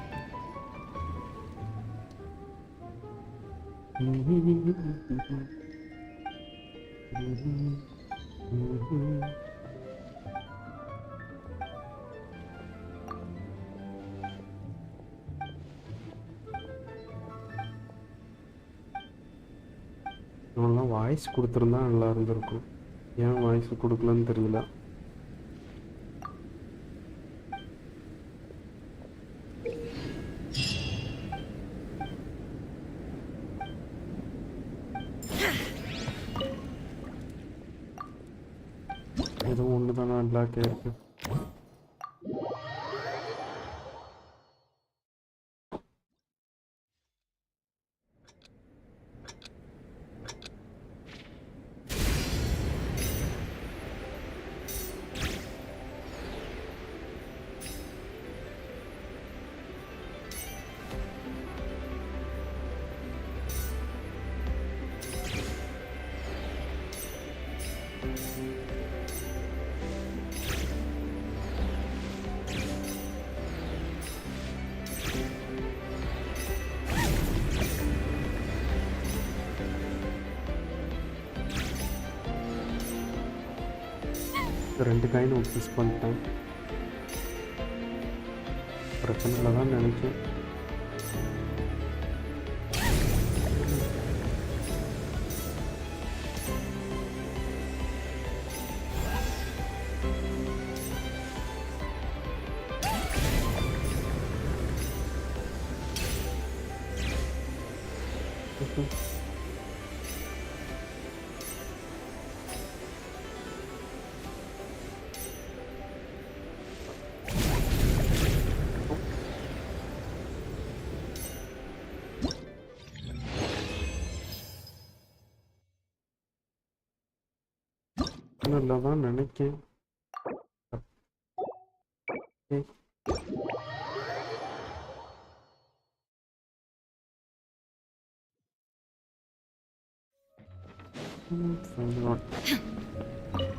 இவங்கெல்லாம் voice கொடுத்துருந்தா நல்லா இருந்திருக்கும். ஏன் voice கொடுக்கலன்னு தெரியல. ஏதோ ஒன்று தானே பிளாக் இருக்கு. ரெண்டு காயின் மிஸ் பண்ணிட்டேன். பிரச்சனை இல்லை தான் நினைச்சேன். இல்லை தான் நினைக்கேன்.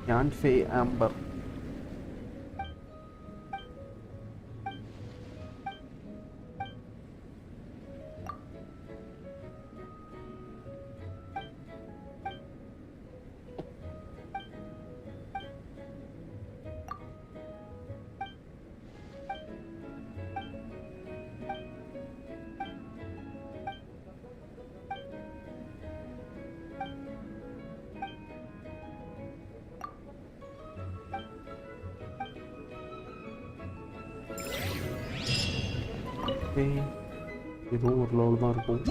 Yanfei Amber. இதுவும் ஒரு லெவல் தான் இருக்கும்.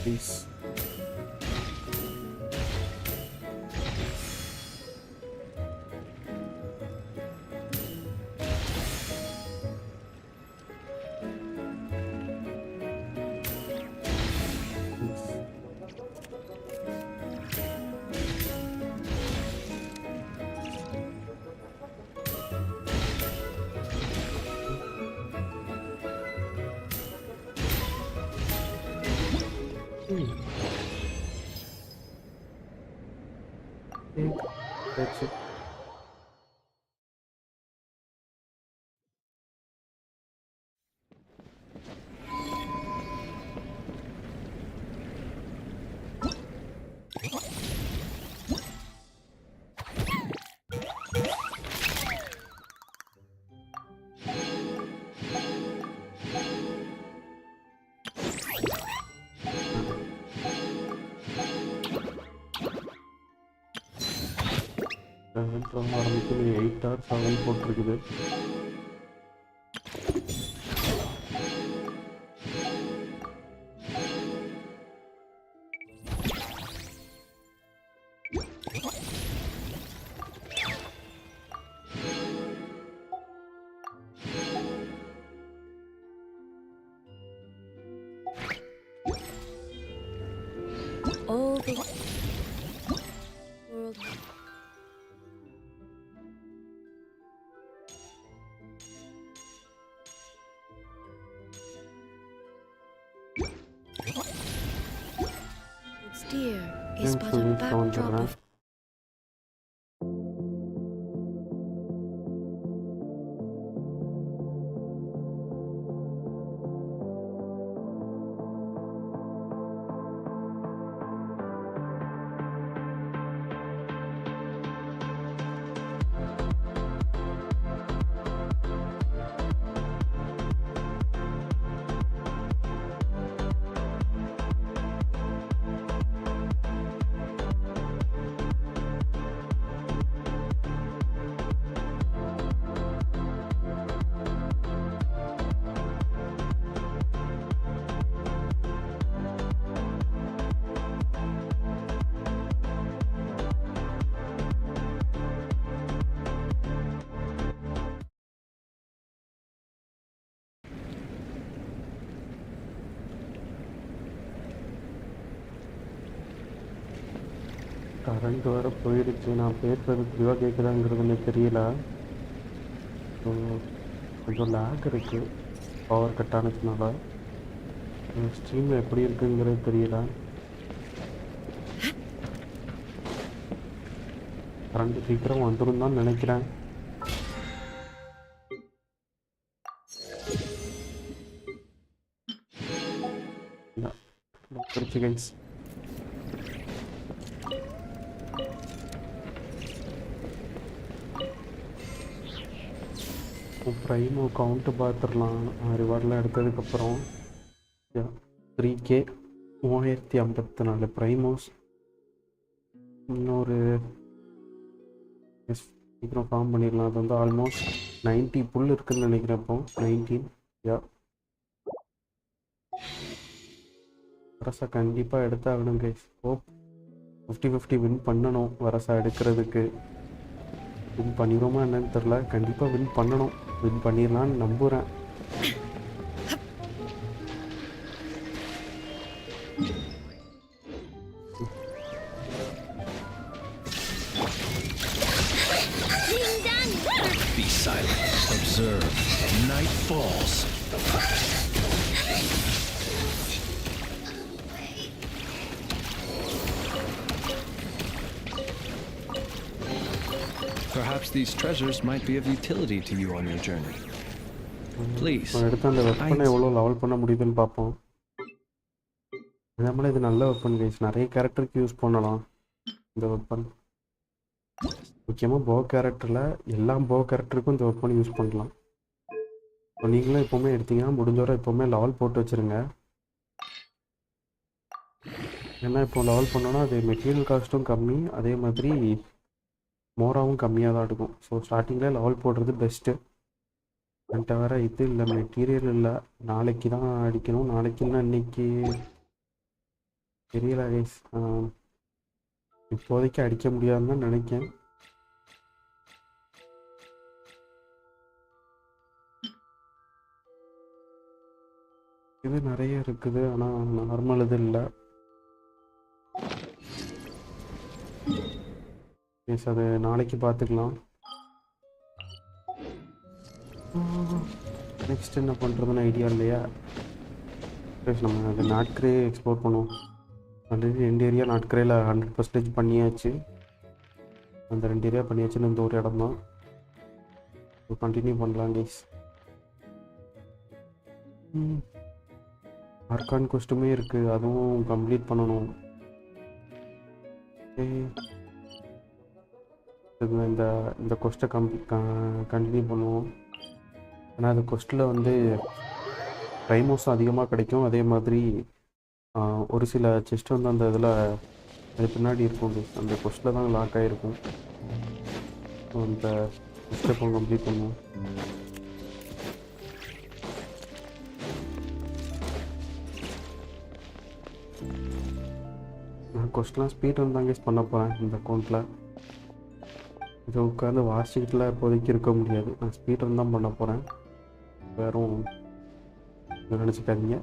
Please. That's it. ஆரம்பிக்குது 8 hours ஆகும் போட்டிருக்குது. All the world. Dear is but a backdrop of current வேறு போயிடுச்சு. நான் பேசுறது தெளிவாக கேட்குதாங்கிறது எனக்கு தெரியல. கொஞ்சம் லேக் இருக்குது பவர் கட் ஆனதுனால. ஸ்ட்ரீமில் எப்படி இருக்குங்கிறது தெரியல. கரண்ட் சீக்கிரம் வந்துடும் தான் நினைக்கிறேன். கைஸ் ப்ரைமோ கவுண்ட்டு பார்த்துடலாம். ரிவார்டெலாம் எடுத்ததுக்கப்புறம் 3K 3054 ப்ரைமோஸ் இன்னொரு சீக்கிரம் ஃபார்ம் பண்ணிடலாம். அது வந்து ஆல்மோஸ்ட் 90 புல் இருக்குன்னு நினைக்கிறேன். இப்போ 19 யா வரசா கண்டிப்பாக எடுத்தாகணும் கைஸ். ஹோப் 50-50 வின் பண்ணணும். வரசா எடுக்கிறதுக்கு வின் பண்ணிடுவோமா என்னன்னு தெரில. கண்டிப்பாக வின் பண்ணணும். வின் பண்ணிடலான்னு நம்புகிறேன். Be silent. Observe. Night falls. Perhaps these treasures might be of utility to you on your journey. Please. எடுத்து அந்த வெப்பனை எவ்வளோ லெவல் பண்ண முடியுதுன்னு பார்ப்போம். அதே இது நல்ல வெப்பன் கைஸ். நிறைய கேரக்டருக்கு யூஸ் பண்ணலாம் இந்த வெப்பன். முக்கியமாக போ கேரக்டரில் எல்லா போ கேரக்டருக்கும் இந்த வெப்பன் யூஸ் பண்ணலாம். இப்போ நீங்களும் எப்போவுமே எடுத்தீங்கன்னா முடிஞ்சவரை எப்போவுமே லெவல் போட்டு வச்சுருங்க. ஏன்னா இப்போ லெவல் பண்ணோன்னா அது மெட்டீரியல் காஸ்ட்டும் கம்மி, அதே மாதிரி மோராவும் கம்மியாக தான் இருக்கும். ஸோ ஸ்டார்டிங்கில் லெவல் போடுறது பெஸ்ட்டு. என்கிட்ட வேறு இது இல்லை, மெட்டீரியல் இல்லை. நாளைக்கு தான் அடிக்கணும். நாளைக்குன்னா இன்னைக்கு தெரியல கைஸ். இப்போதைக்கு அடிக்க முடியாதுன்னு தான் நினைக்கிறேன். இது நிறைய இருக்குது, ஆனால் நார்மல் இது இல்லை. எஸ், அது நாளைக்கு பார்த்துக்கலாம். நெக்ஸ்ட் என்ன பண்ணுறதுன்னு ஐடியா இல்லையா? நம்ம அது நாட்கிரே எக்ஸ்ப்ளோர் பண்ணுவோம். ஆல்ரெடி 2 ஏரியா நாட்கிரேயில் 100% பண்ணியாச்சு. அந்த 2 ஏரியா பண்ணியாச்சுன்னு இந்த ஒரு இடம் தான். கண்டினியூ பண்ணலாம் கைஸ். ஆர்கான் கொஸ்டுமே இருக்குது, அதுவும் கம்ப்ளீட் பண்ணணும். இந்த கொஸ்ட்டை கண்டினியூ பண்ணுவோம். ஆனால் அந்த கொஸ்ட்டில் வந்து ப்ரைமோஸும் அதிகமாக கிடைக்கும். அதே மாதிரி ஒரு சில செஸ்ட் வந்து அந்த இதில் அது பின்னாடி இருக்கும். அந்த கொஸ்ட்டில் தான் லாக் ஆகிருக்கும். ஸோ அந்த கொஸ்ட்டை இப்போ கம்ப்ளீட் பண்ணுவோம். நான் கொஸ்ட்லாம் ஸ்பீட் ரன் தான் கைஸ் பண்ண போகிறேன் இந்த அக்கௌண்ட்டில். இதை உட்காந்து வாசிக்கிட்டுலாம் இப்போதைக்கு இருக்க முடியாது. நான் ஸ்பீட் ரன் தான் பண்ண போகிறேன். வேறும் நினச்சிக்காதீங்க.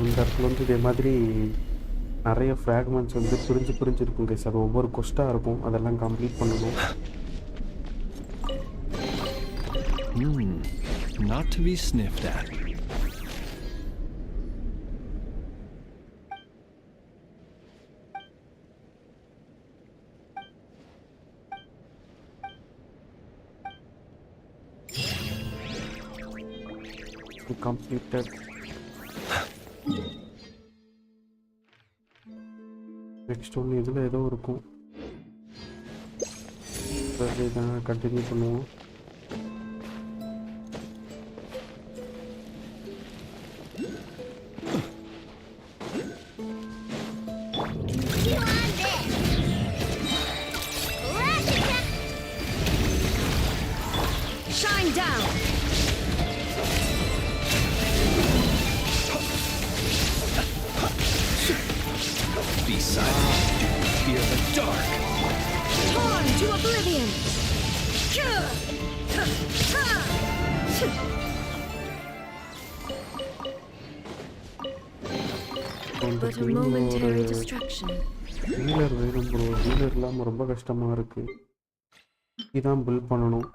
இந்த இடத்துல வந்து இதே மாதிரி நிறைய ஃப்ராக்மெண்ட்ஸ் வந்து பிரிஞ்சு இருக்கும் கைஸ். அது ஒவ்வொரு கொஸ்ட்டாக இருக்கும், அதெல்லாம் கம்ப்ளீட் பண்ணணும். Not to be sniffed at. Completed. Next ஒன்று இதில் ஏதோ இருக்கும். கண்டினியூ பண்ணுவோம். Shine down! Be silent. Fear the dark. Torn to oblivion! But a momentary distraction. Healer வேணும் ப்ரோ. ஹீலர் இல்லாமல் ரொம்ப கஷ்டமாக இருக்குது. இதான் பில்ட் பண்ணணும்.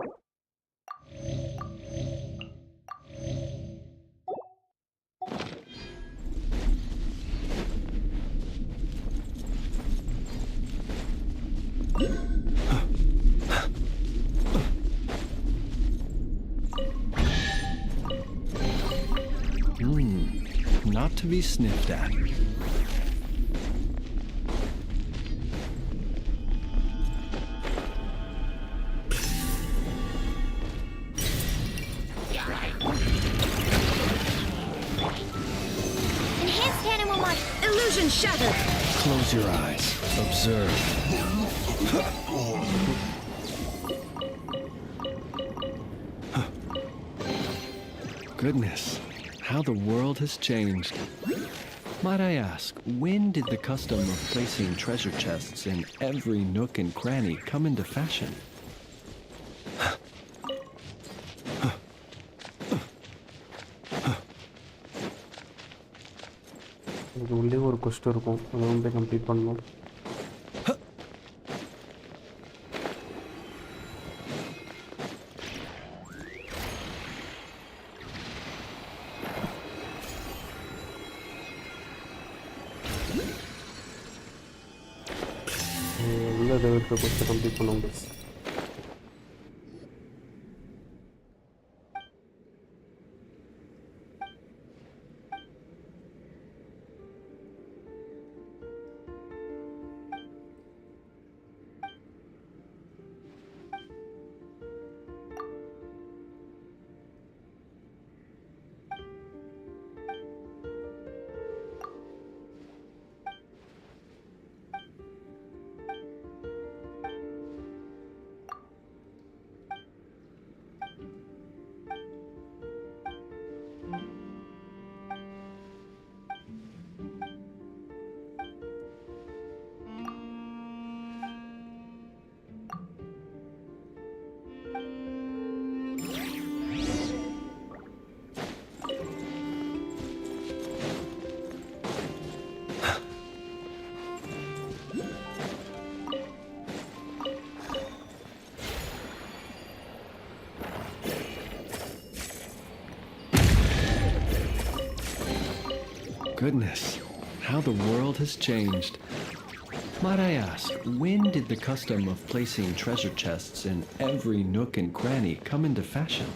Not to be sniffed at. Enhanced animal mod. Illusion shattered! Close your eyes. Observe. Goodness, how the world has changed. Might I ask, when did the custom of placing treasure chests in every nook and cranny come into fashion? இதுக்கு உள்ளே ஒரு கொஸ்ட் இருக்கும். அதை வந்து complete பண்ணணும். உள்ளே இருக்கிற கொஸ்ட்டை complete பண்ணுவோம் please. Goodness, how the world has changed. Might I ask, when did the custom of placing treasure chests in every nook and cranny come into fashion?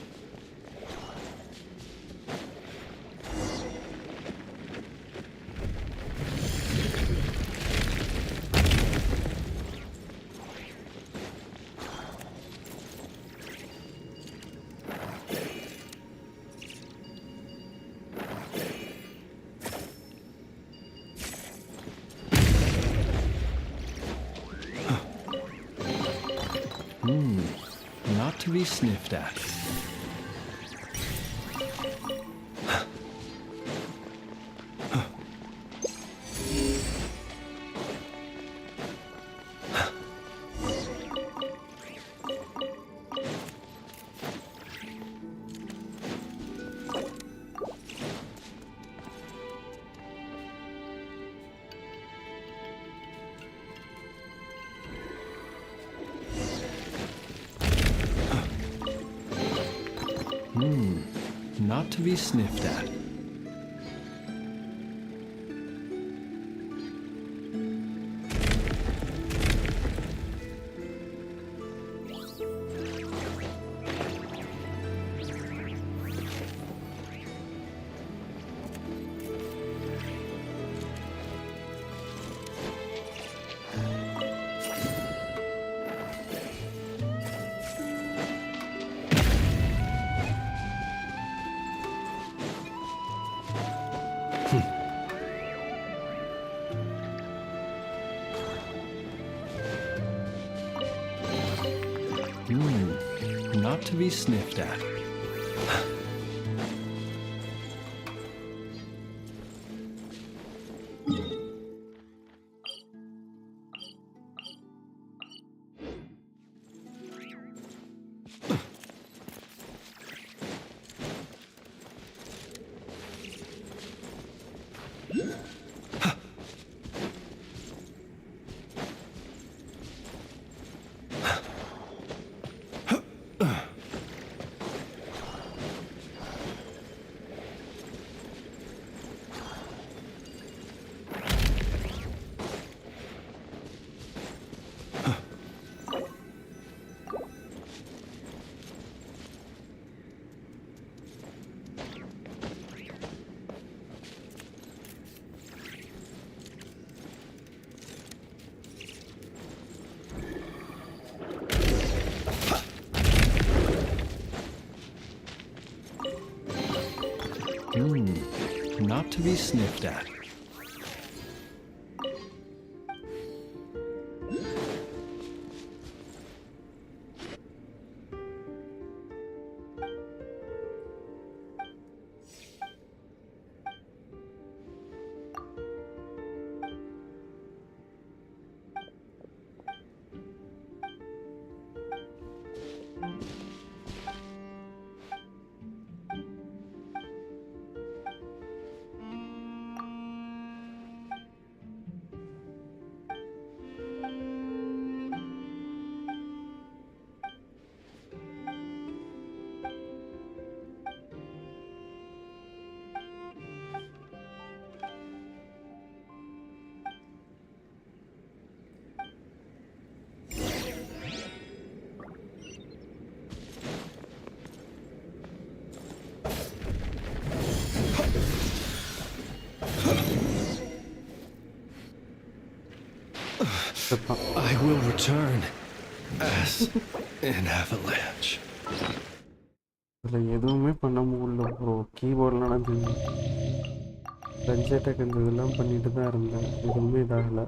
Not to be sniffed at. Not to be sniffed at. not to be sniffed at. Not to be sniffed at. I will return as an avalanche. இதில் எதுவுமே பண்ண முடியல bro. கீபோர்டில் நான் lunch attack இந்த இதெல்லாம் பண்ணிட்டு தான் இருந்தேன். எதுவுமே இதாகலை.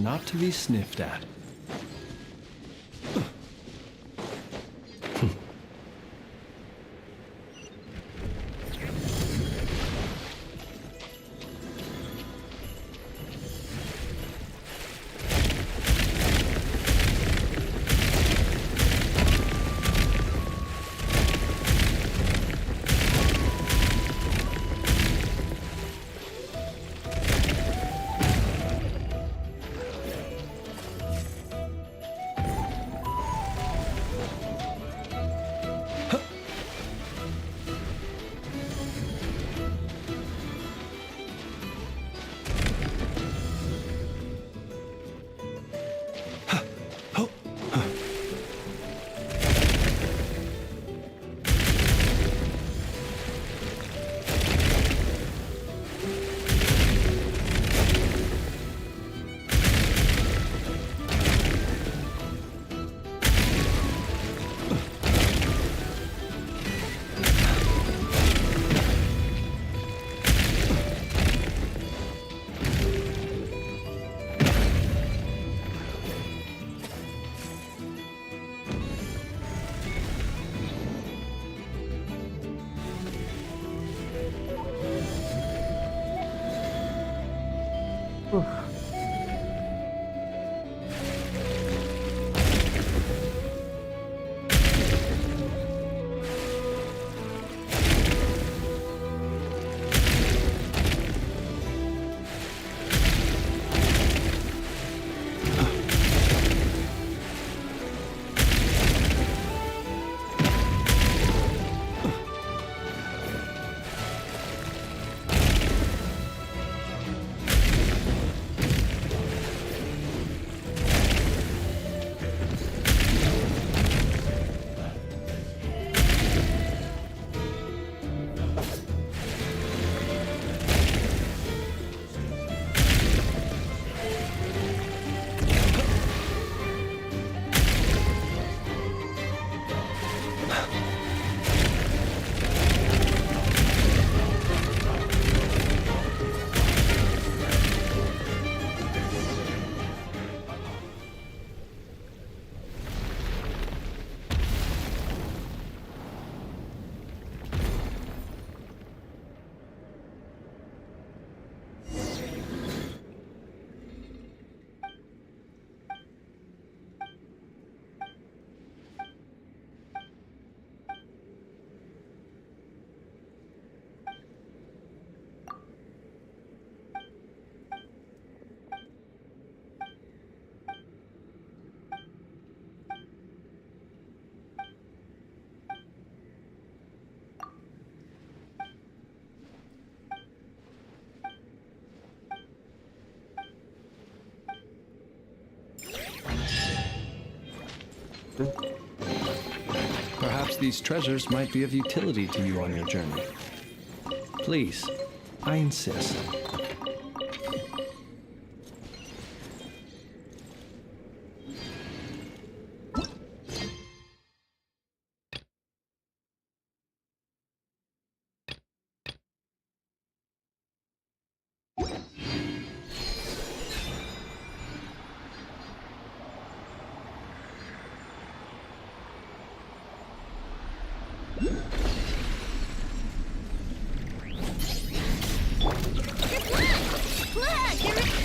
Not to be sniffed at. Perhaps these treasures might be of utility to you on your journey. Please, I insist.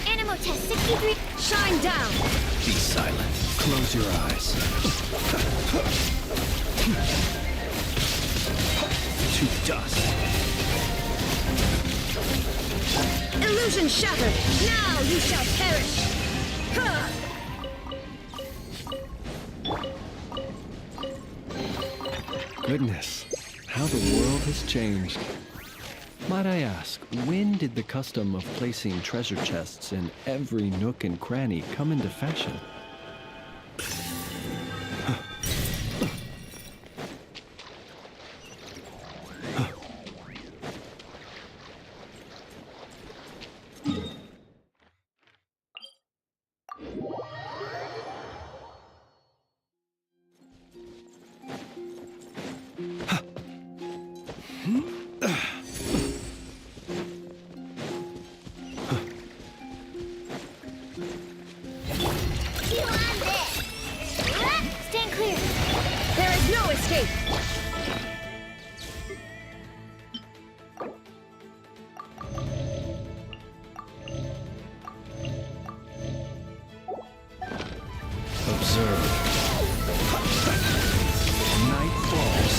Animal test 63. Shine down. Be silent. Close your eyes. To dust. Illusion shattered. Now you shall perish. Goodness, how the world has changed. Might I ask, when did the custom of placing treasure chests in every nook and cranny come into fashion? Stand clear. There is no escape. Observe. Night falls.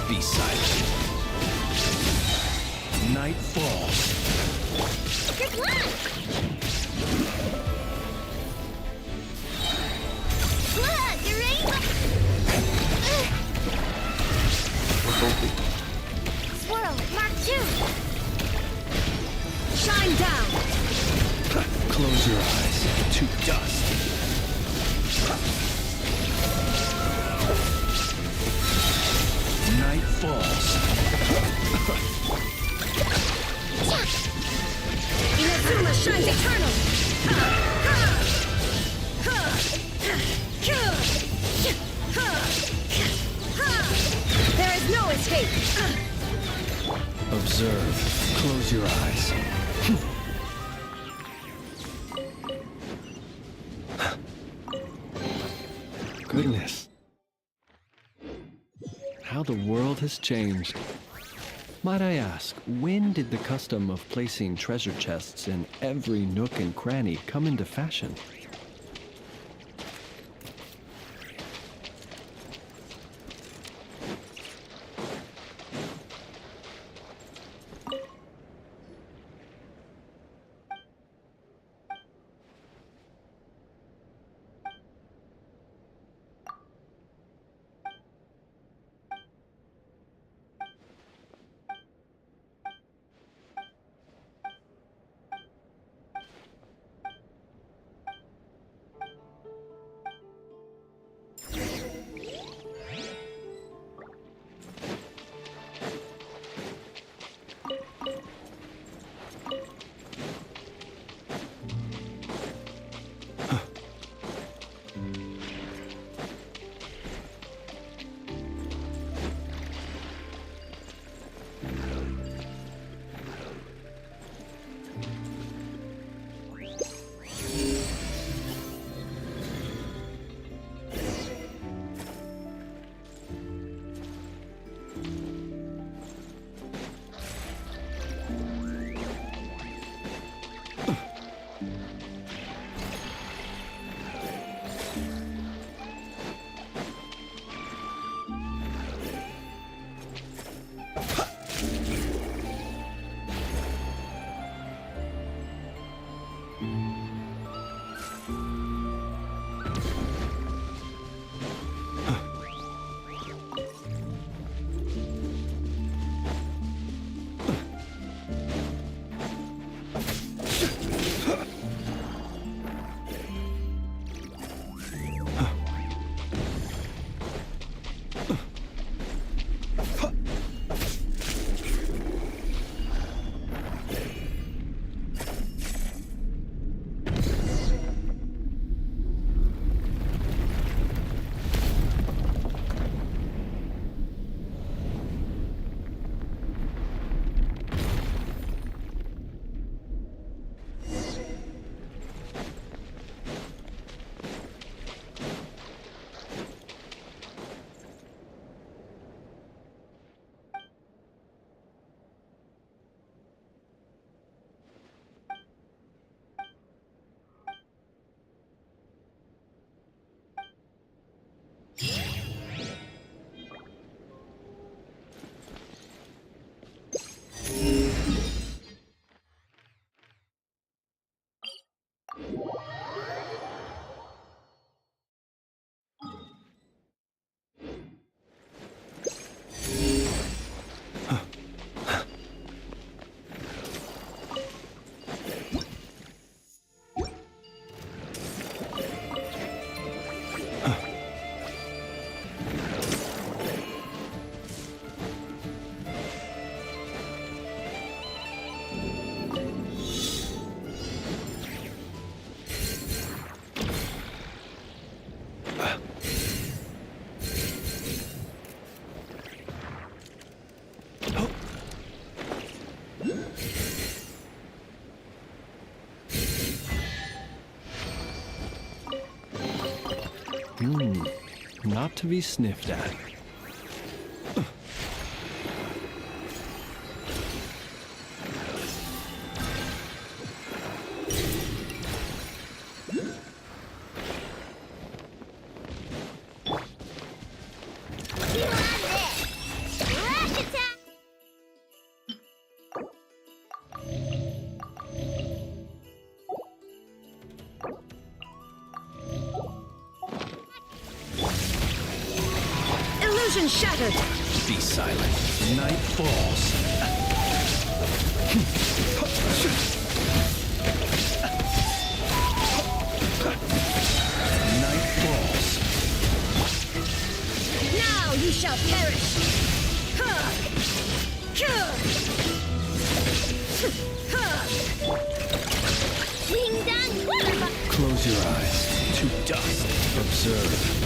Be silent. Night falls. Good luck. Look, the rainbow. Swirl, Mark 2. Shine down. Close your eyes. To dust. Night falls. Inazuma shines eternal. There is no escape. Observe. Close your eyes. Goodness. How the world has changed. Might I ask, when did the custom of placing treasure chests in every nook and cranny come into fashion? Not to be sniffed at. Illusion shattered! Be silent. Night falls. Night falls. Now you shall perish! Ding dong! Close your eyes. To dust. Observe.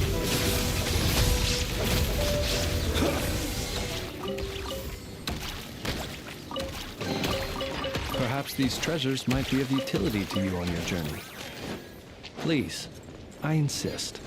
Perhaps these treasures might be of utility to you on your journey. Please, I insist.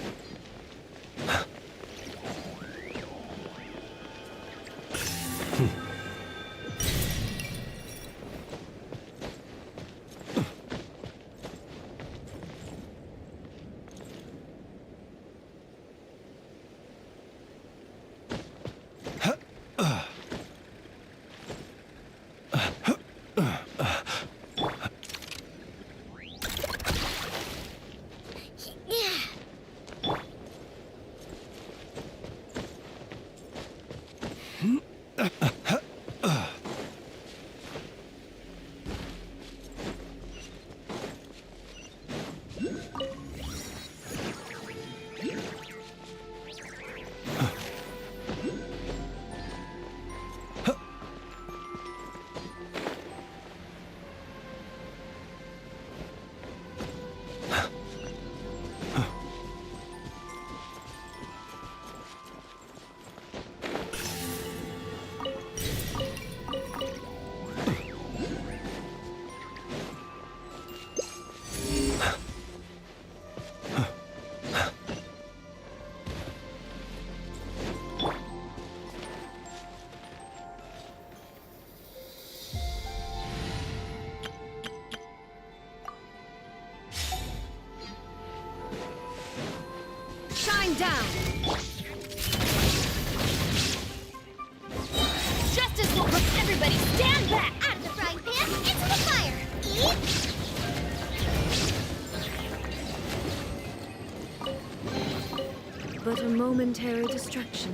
Shine down! Justice will put everybody stand back! Out of the frying pan, into the fire! Eat! But a momentary distraction.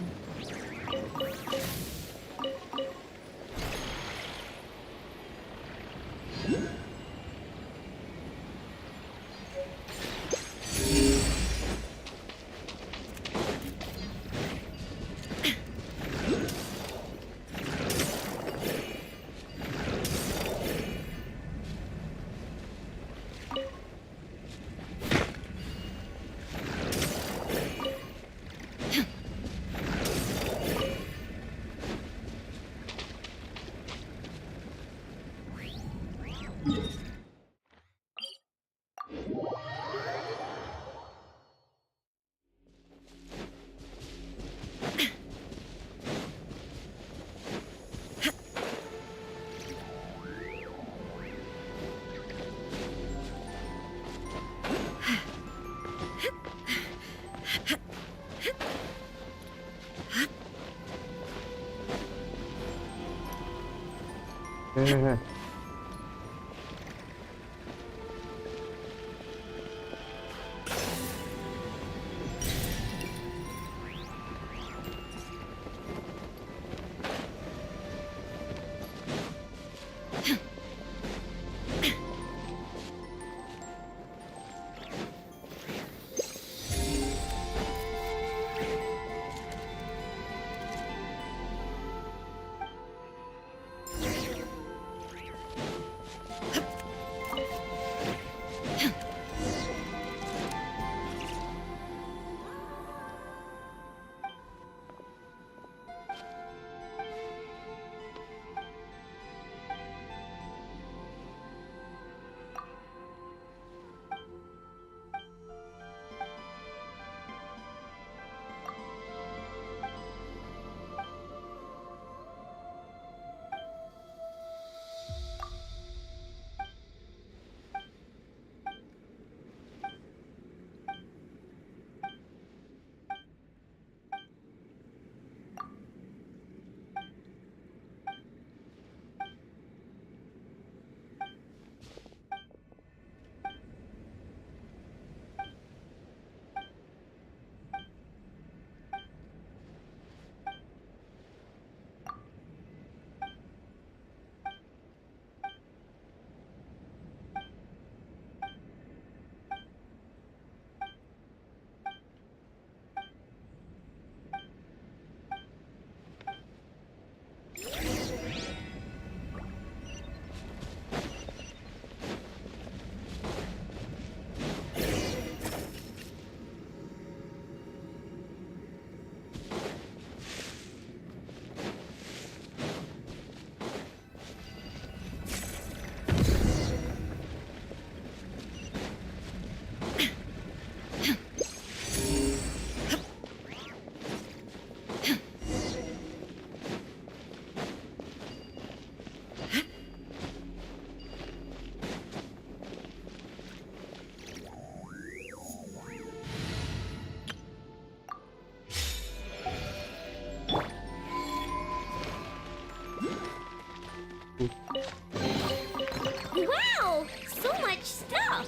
Wow! So much stuff!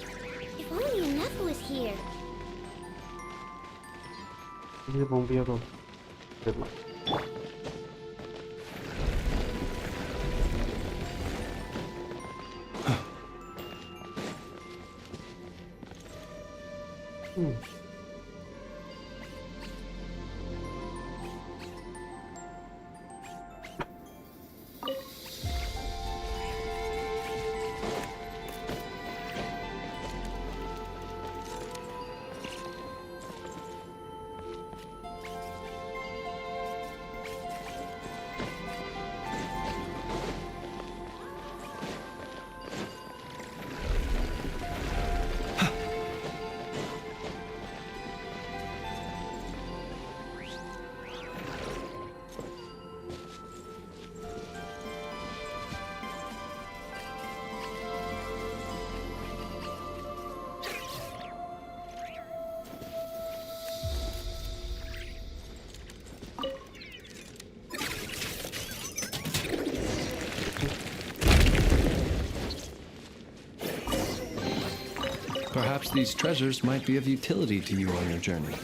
If only enough was here. வெளியே போக முடியாதோ தெரியல. Perhaps these treasures might be of utility to you on your journey.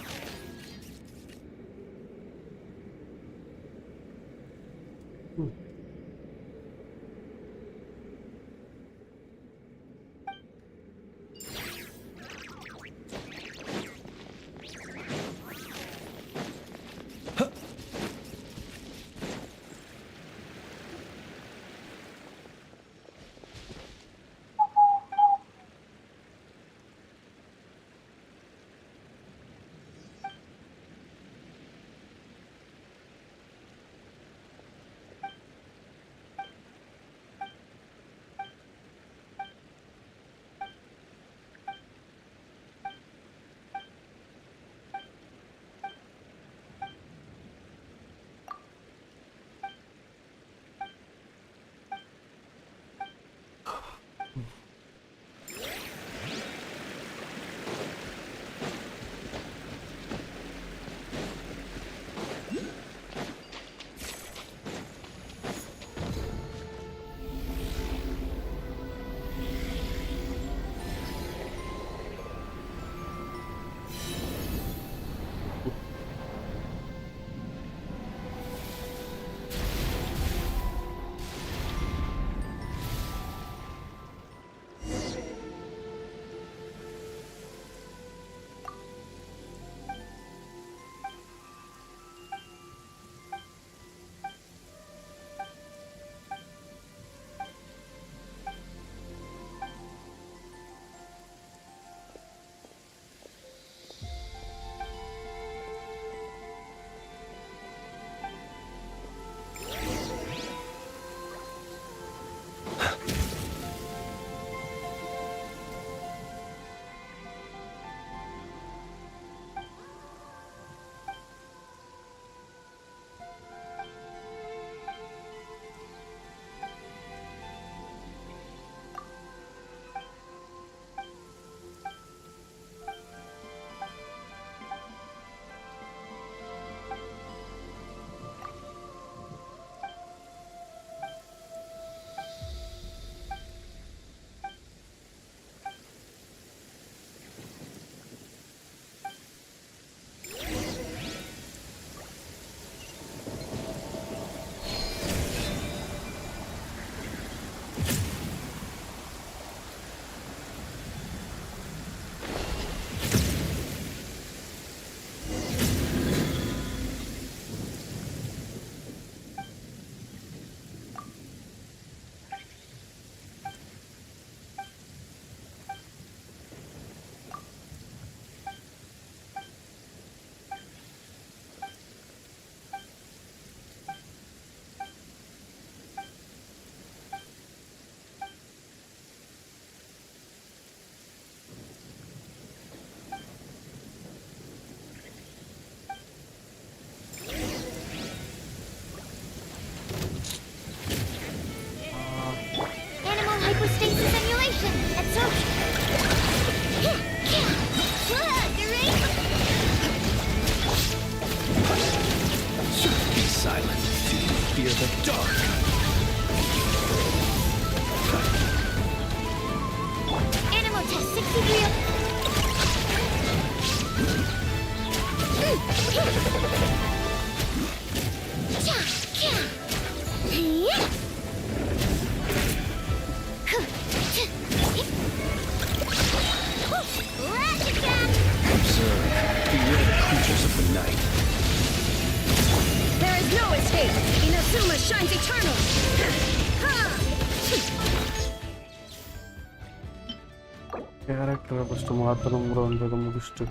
கேரக்டரை first மாற்றணும் bro. அந்த முடிச்சுட்டு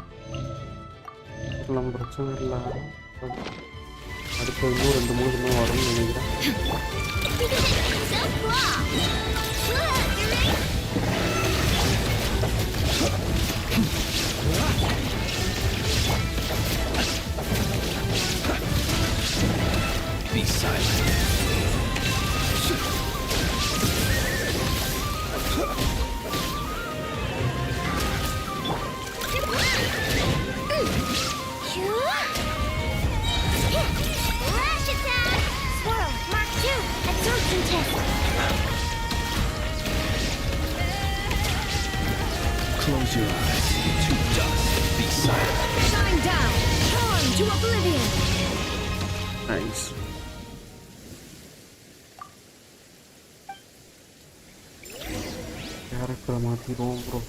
எல்லாம் பிரச்சனை இல்லை. அடுத்த இன்னும் 2-3 தினம் வரும்னு நினைக்கிறேன். Be silent. Lash attack! Swirl, Mark 2, absorption test. Close your eyes. To dust. Be silent. Shine down! Torn to oblivion! Nice. கேரக்டரை மாற்றிடுவோம் bro.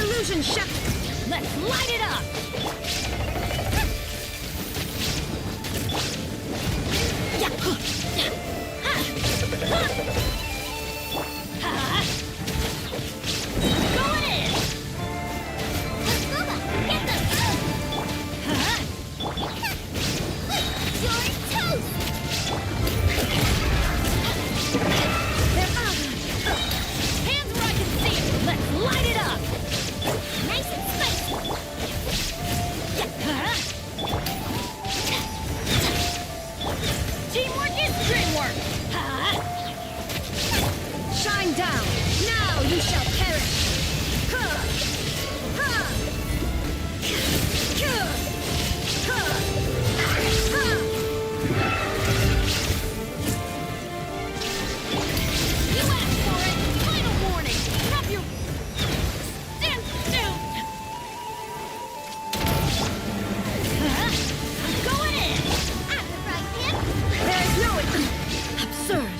Illusion shut! Let's light it up! Going in! Get the You're toast! Hands where I can see it! Let's light it up! Nice and spicy! Teamwork is dreamwork! Shine down! Now you shall perish! You asked for it! Final warning! Drop your... Stand down! I'm going in! I'm surprised, Ian! There's no... Absurd!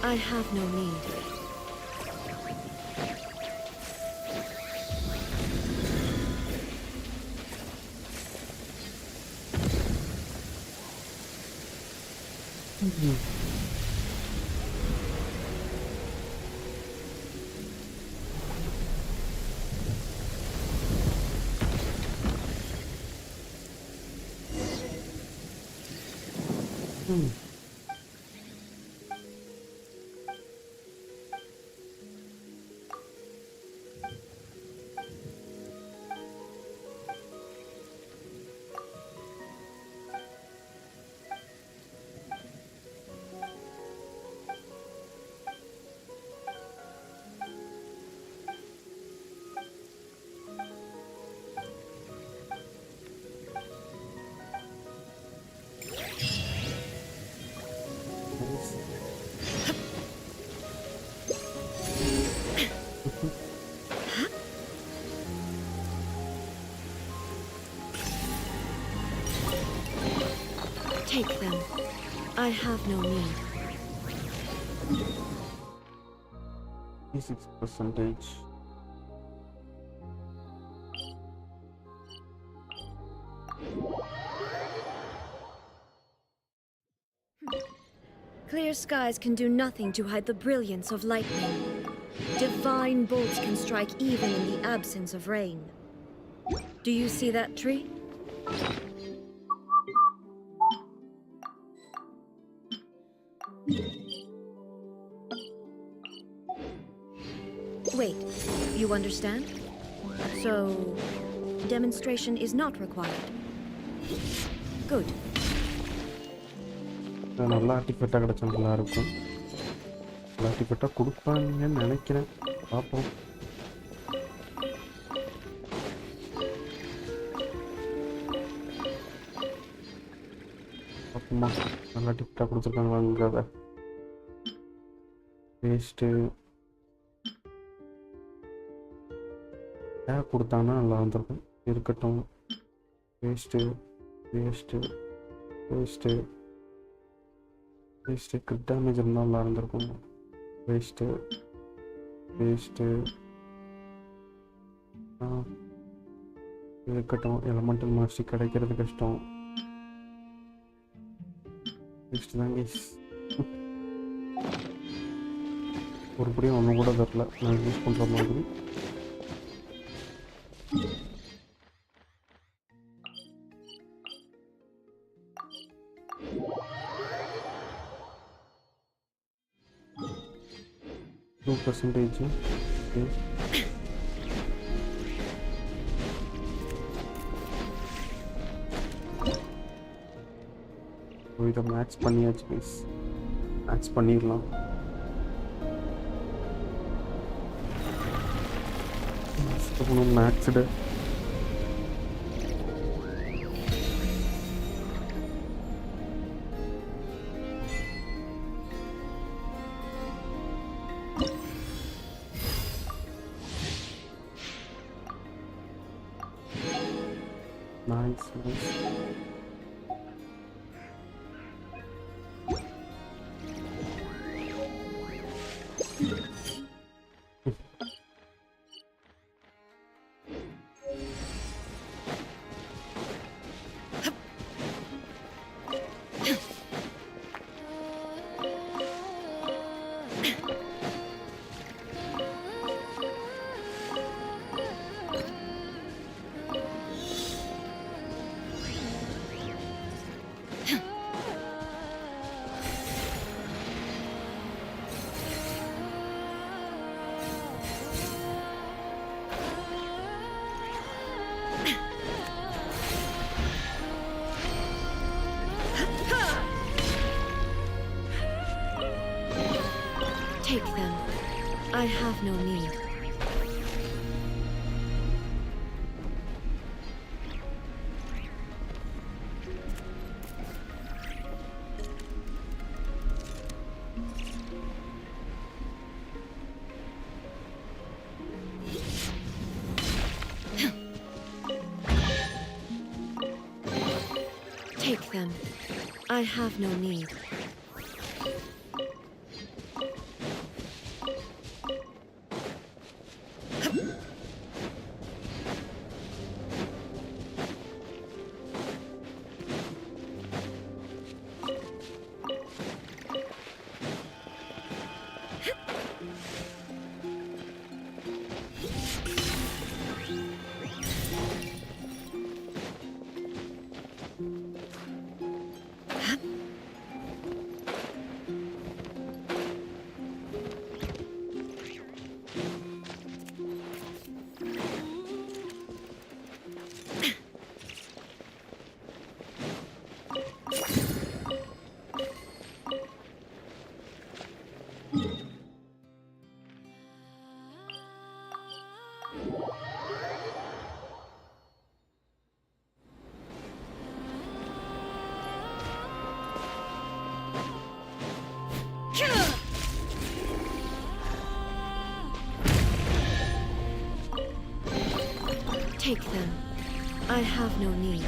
I have no need. Take them. I have no need. 86%. Clear skies can do nothing to hide the brilliance of lightning. Divine bolts can strike even in the absence of rain. Do you see that tree? Wait, you understand? So, demonstration is not required. Good. நல்லா ஆர்டிஃபெக்டாக கிடச்சா நல்லா இருக்கும். நல்லா ஆர்டிஃபெக்டாக கொடுப்பாங்கன்னு நினைக்கிறேன். பார்ப்போம். பார்ப்போமா நல்லா ஆர்டிஃபெக்டாக கொடுத்துருக்காங்க வாங்காத வேஸ்ட்டு ஏன் கொடுத்தாங்கன்னா நல்லா வந்திருக்கும். இருக்கட்டும். Waste waste waste waste grid damage இருந்தால் நல்லா இருந்திருக்கும். வேஸ்ட்டு வேஸ்ட்டு இருக்கட்டும். எலமெண்டல் மாஸ்டர் கிடைக்கிறது கஷ்டம். வேஸ்ட்டு தான் கேஸ். ஒருபடியும் ஒன்றும் கூட தரல நான் யூஸ் பண்ணுற மாதிரி. %. இதை மேட்ச் பண்ணியாச்சு ப்ளீஸ். மேட்ச் பண்ணிடலாம். Matched nice. Take them. I have no need. Take them. I have no need. I have no need.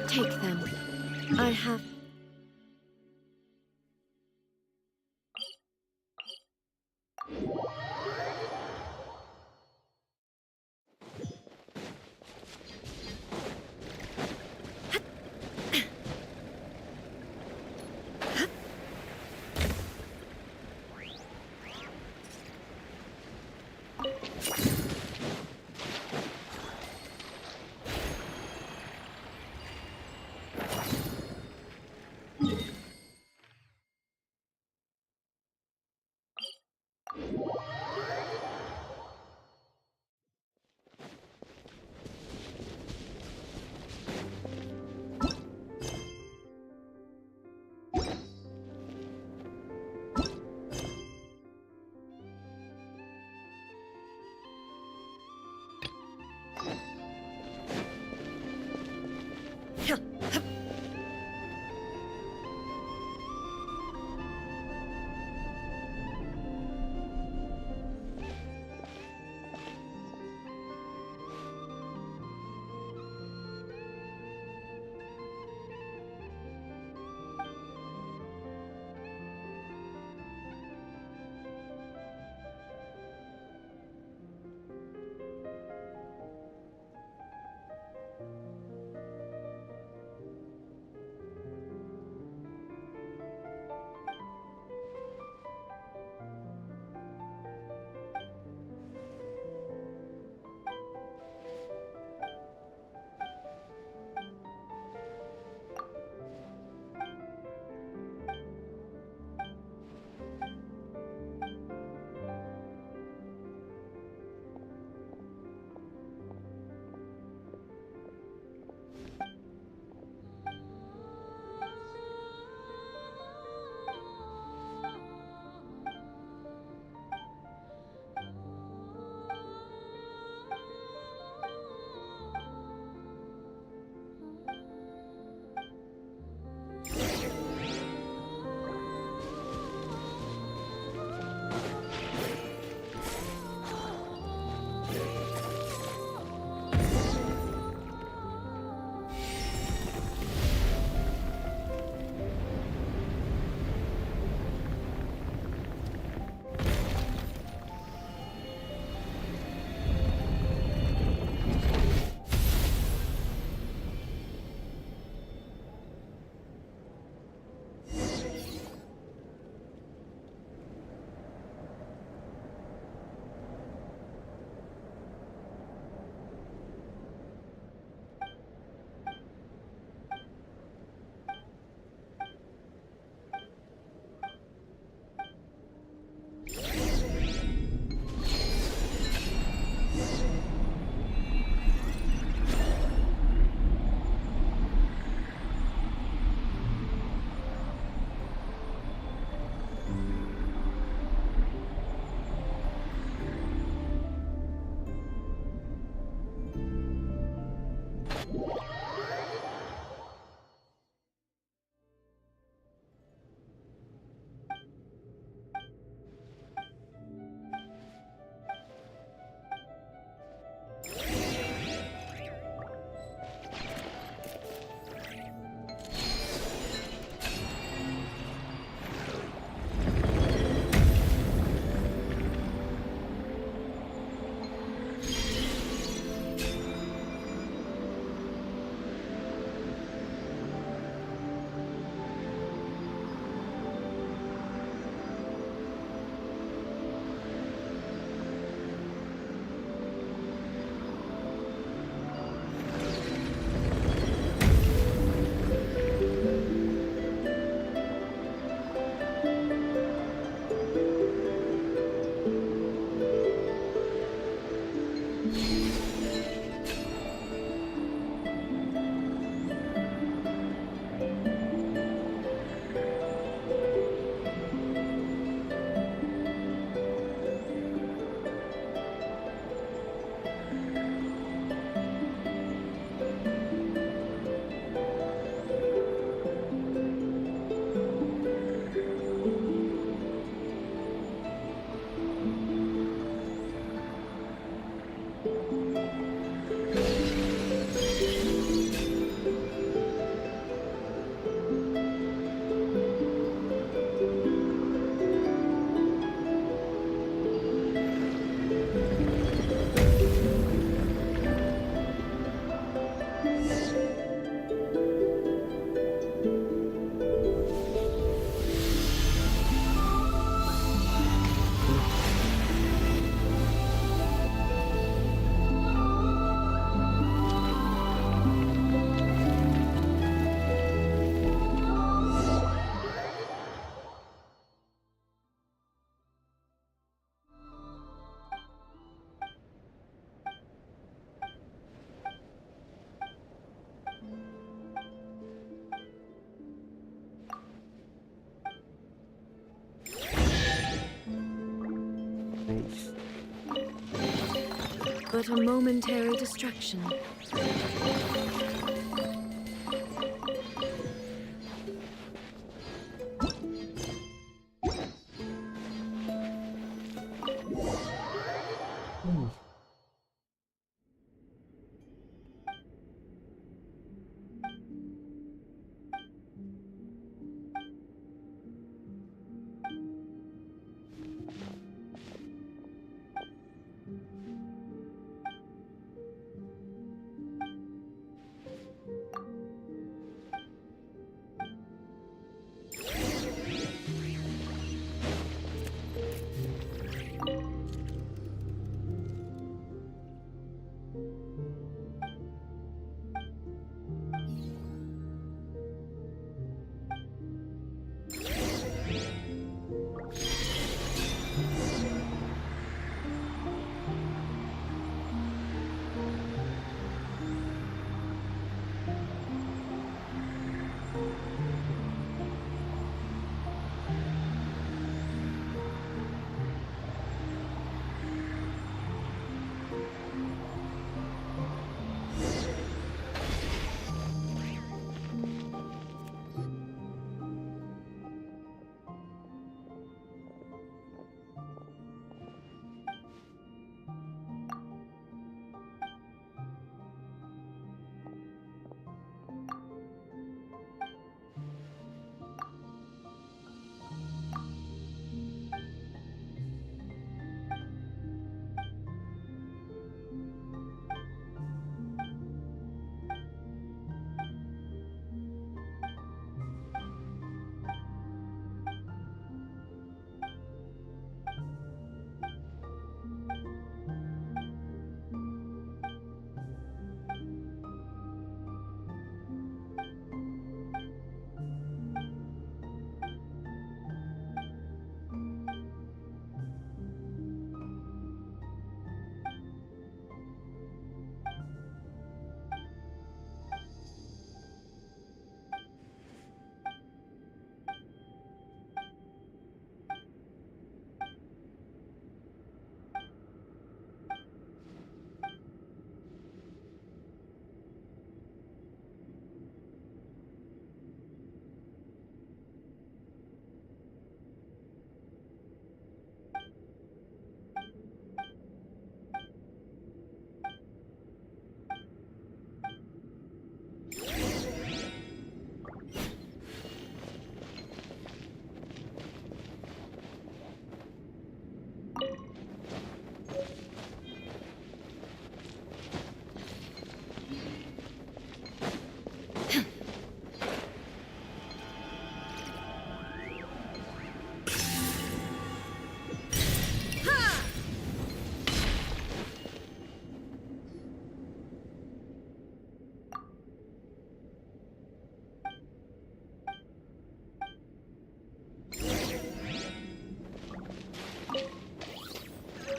Take them. I have... but a momentary distraction.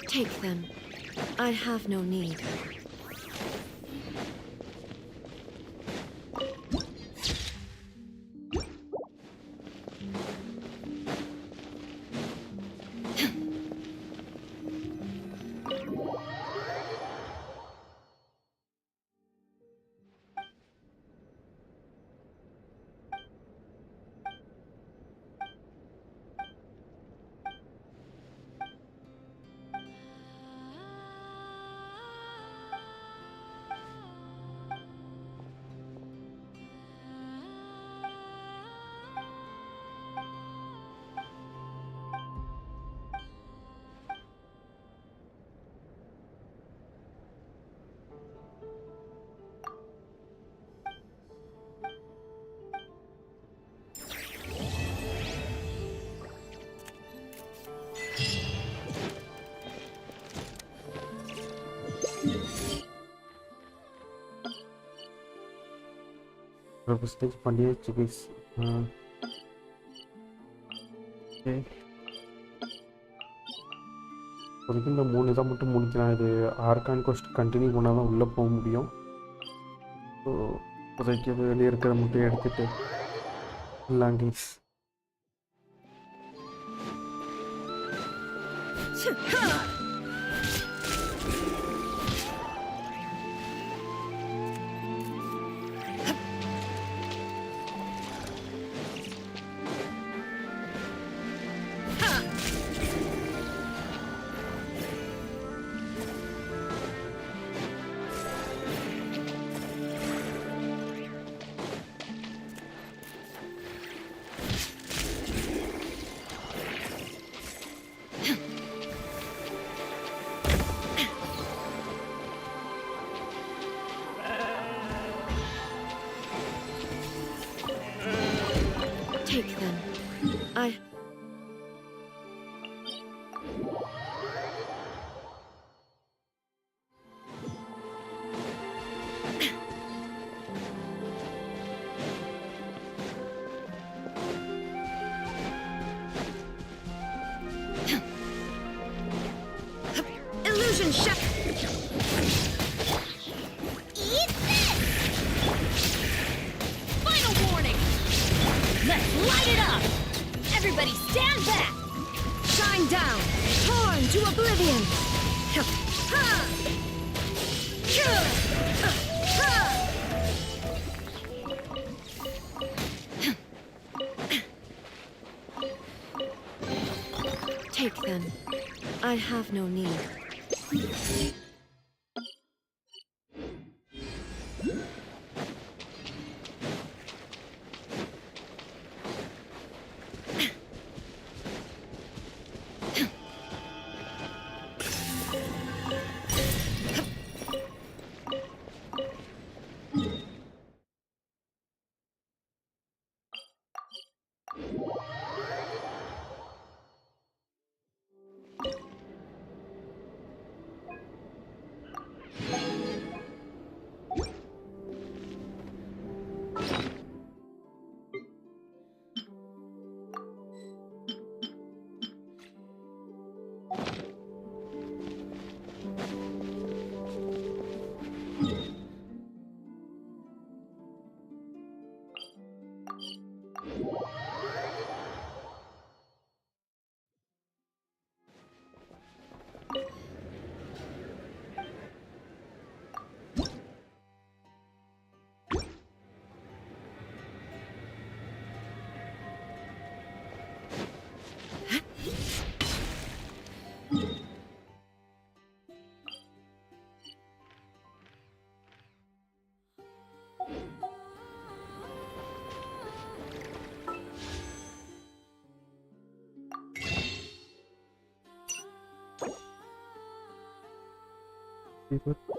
Take them. I have no need. Stage பண்ணியாச்சு guys. Okay, இப்போதைக்கு இந்த 3 இதை மட்டும் முடிக்கலாம். இது argon cost continue பண்ணால் தான் உள்ளே போக முடியும். ஸோ இப்போதைக்கு வெளியே இருக்கிற மட்டும் எடுத்துகிட்டு எல்லாம் guys. Take them. Illusion shut. Eat this! Final warning! Let's light it up! Everybody stand back! Shine down. Torn to oblivion. Take them. I have no need.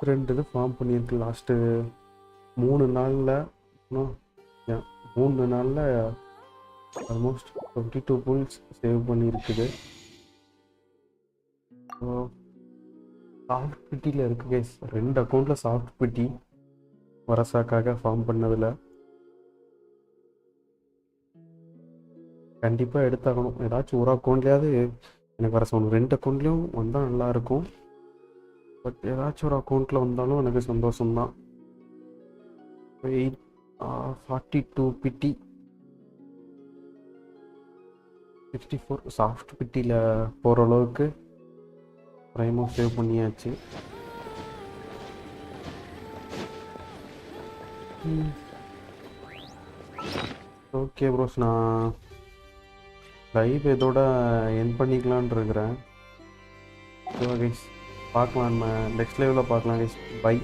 ரெண்டு இது ஃபார்ம் பண்ணியிருக்கு லாஸ்ட்டு 3 நாளில். 3 நாளில் ஆல்மோஸ்ட் 22 புல்ஸ் சேவ் பண்ணியிருக்குது. So soft பிட்டியில் இருக்குது guys. 2 அக்கௌண்ட்டில் சாஃப்ட் பிட்டி வரசாக்காக ஃபார்ம் பண்ணதில் கண்டிப்பாக எடுத்தாகணும். ஏதாச்சும் ஒரு அக்கௌண்ட்லேயாவது எனக்கு வர சொல்லணும். 2 அக்கௌண்ட்லேயும் வந்தால் நல்லாயிருக்கும். பட் ஏதாச்சும் ஒரு அக்கௌண்ட்டில் வந்தாலும் எனக்கு சந்தோஷம்தான். 42 பிட்டி 64 சாஃப்ட் பிட்டியில் போகிற அளவுக்கு ப்ரைமோ சேவ் பண்ணியாச்சு. ஓகே ப்ரோஸ், நான் லைவ் இதோட என் பண்ணிக்கலான் இருக்கிறேன். கைஸ் பார்க்கலாம், நம்ம நெக்ஸ்ட் லைவில் பார்க்கலாம் கைஸ். பை.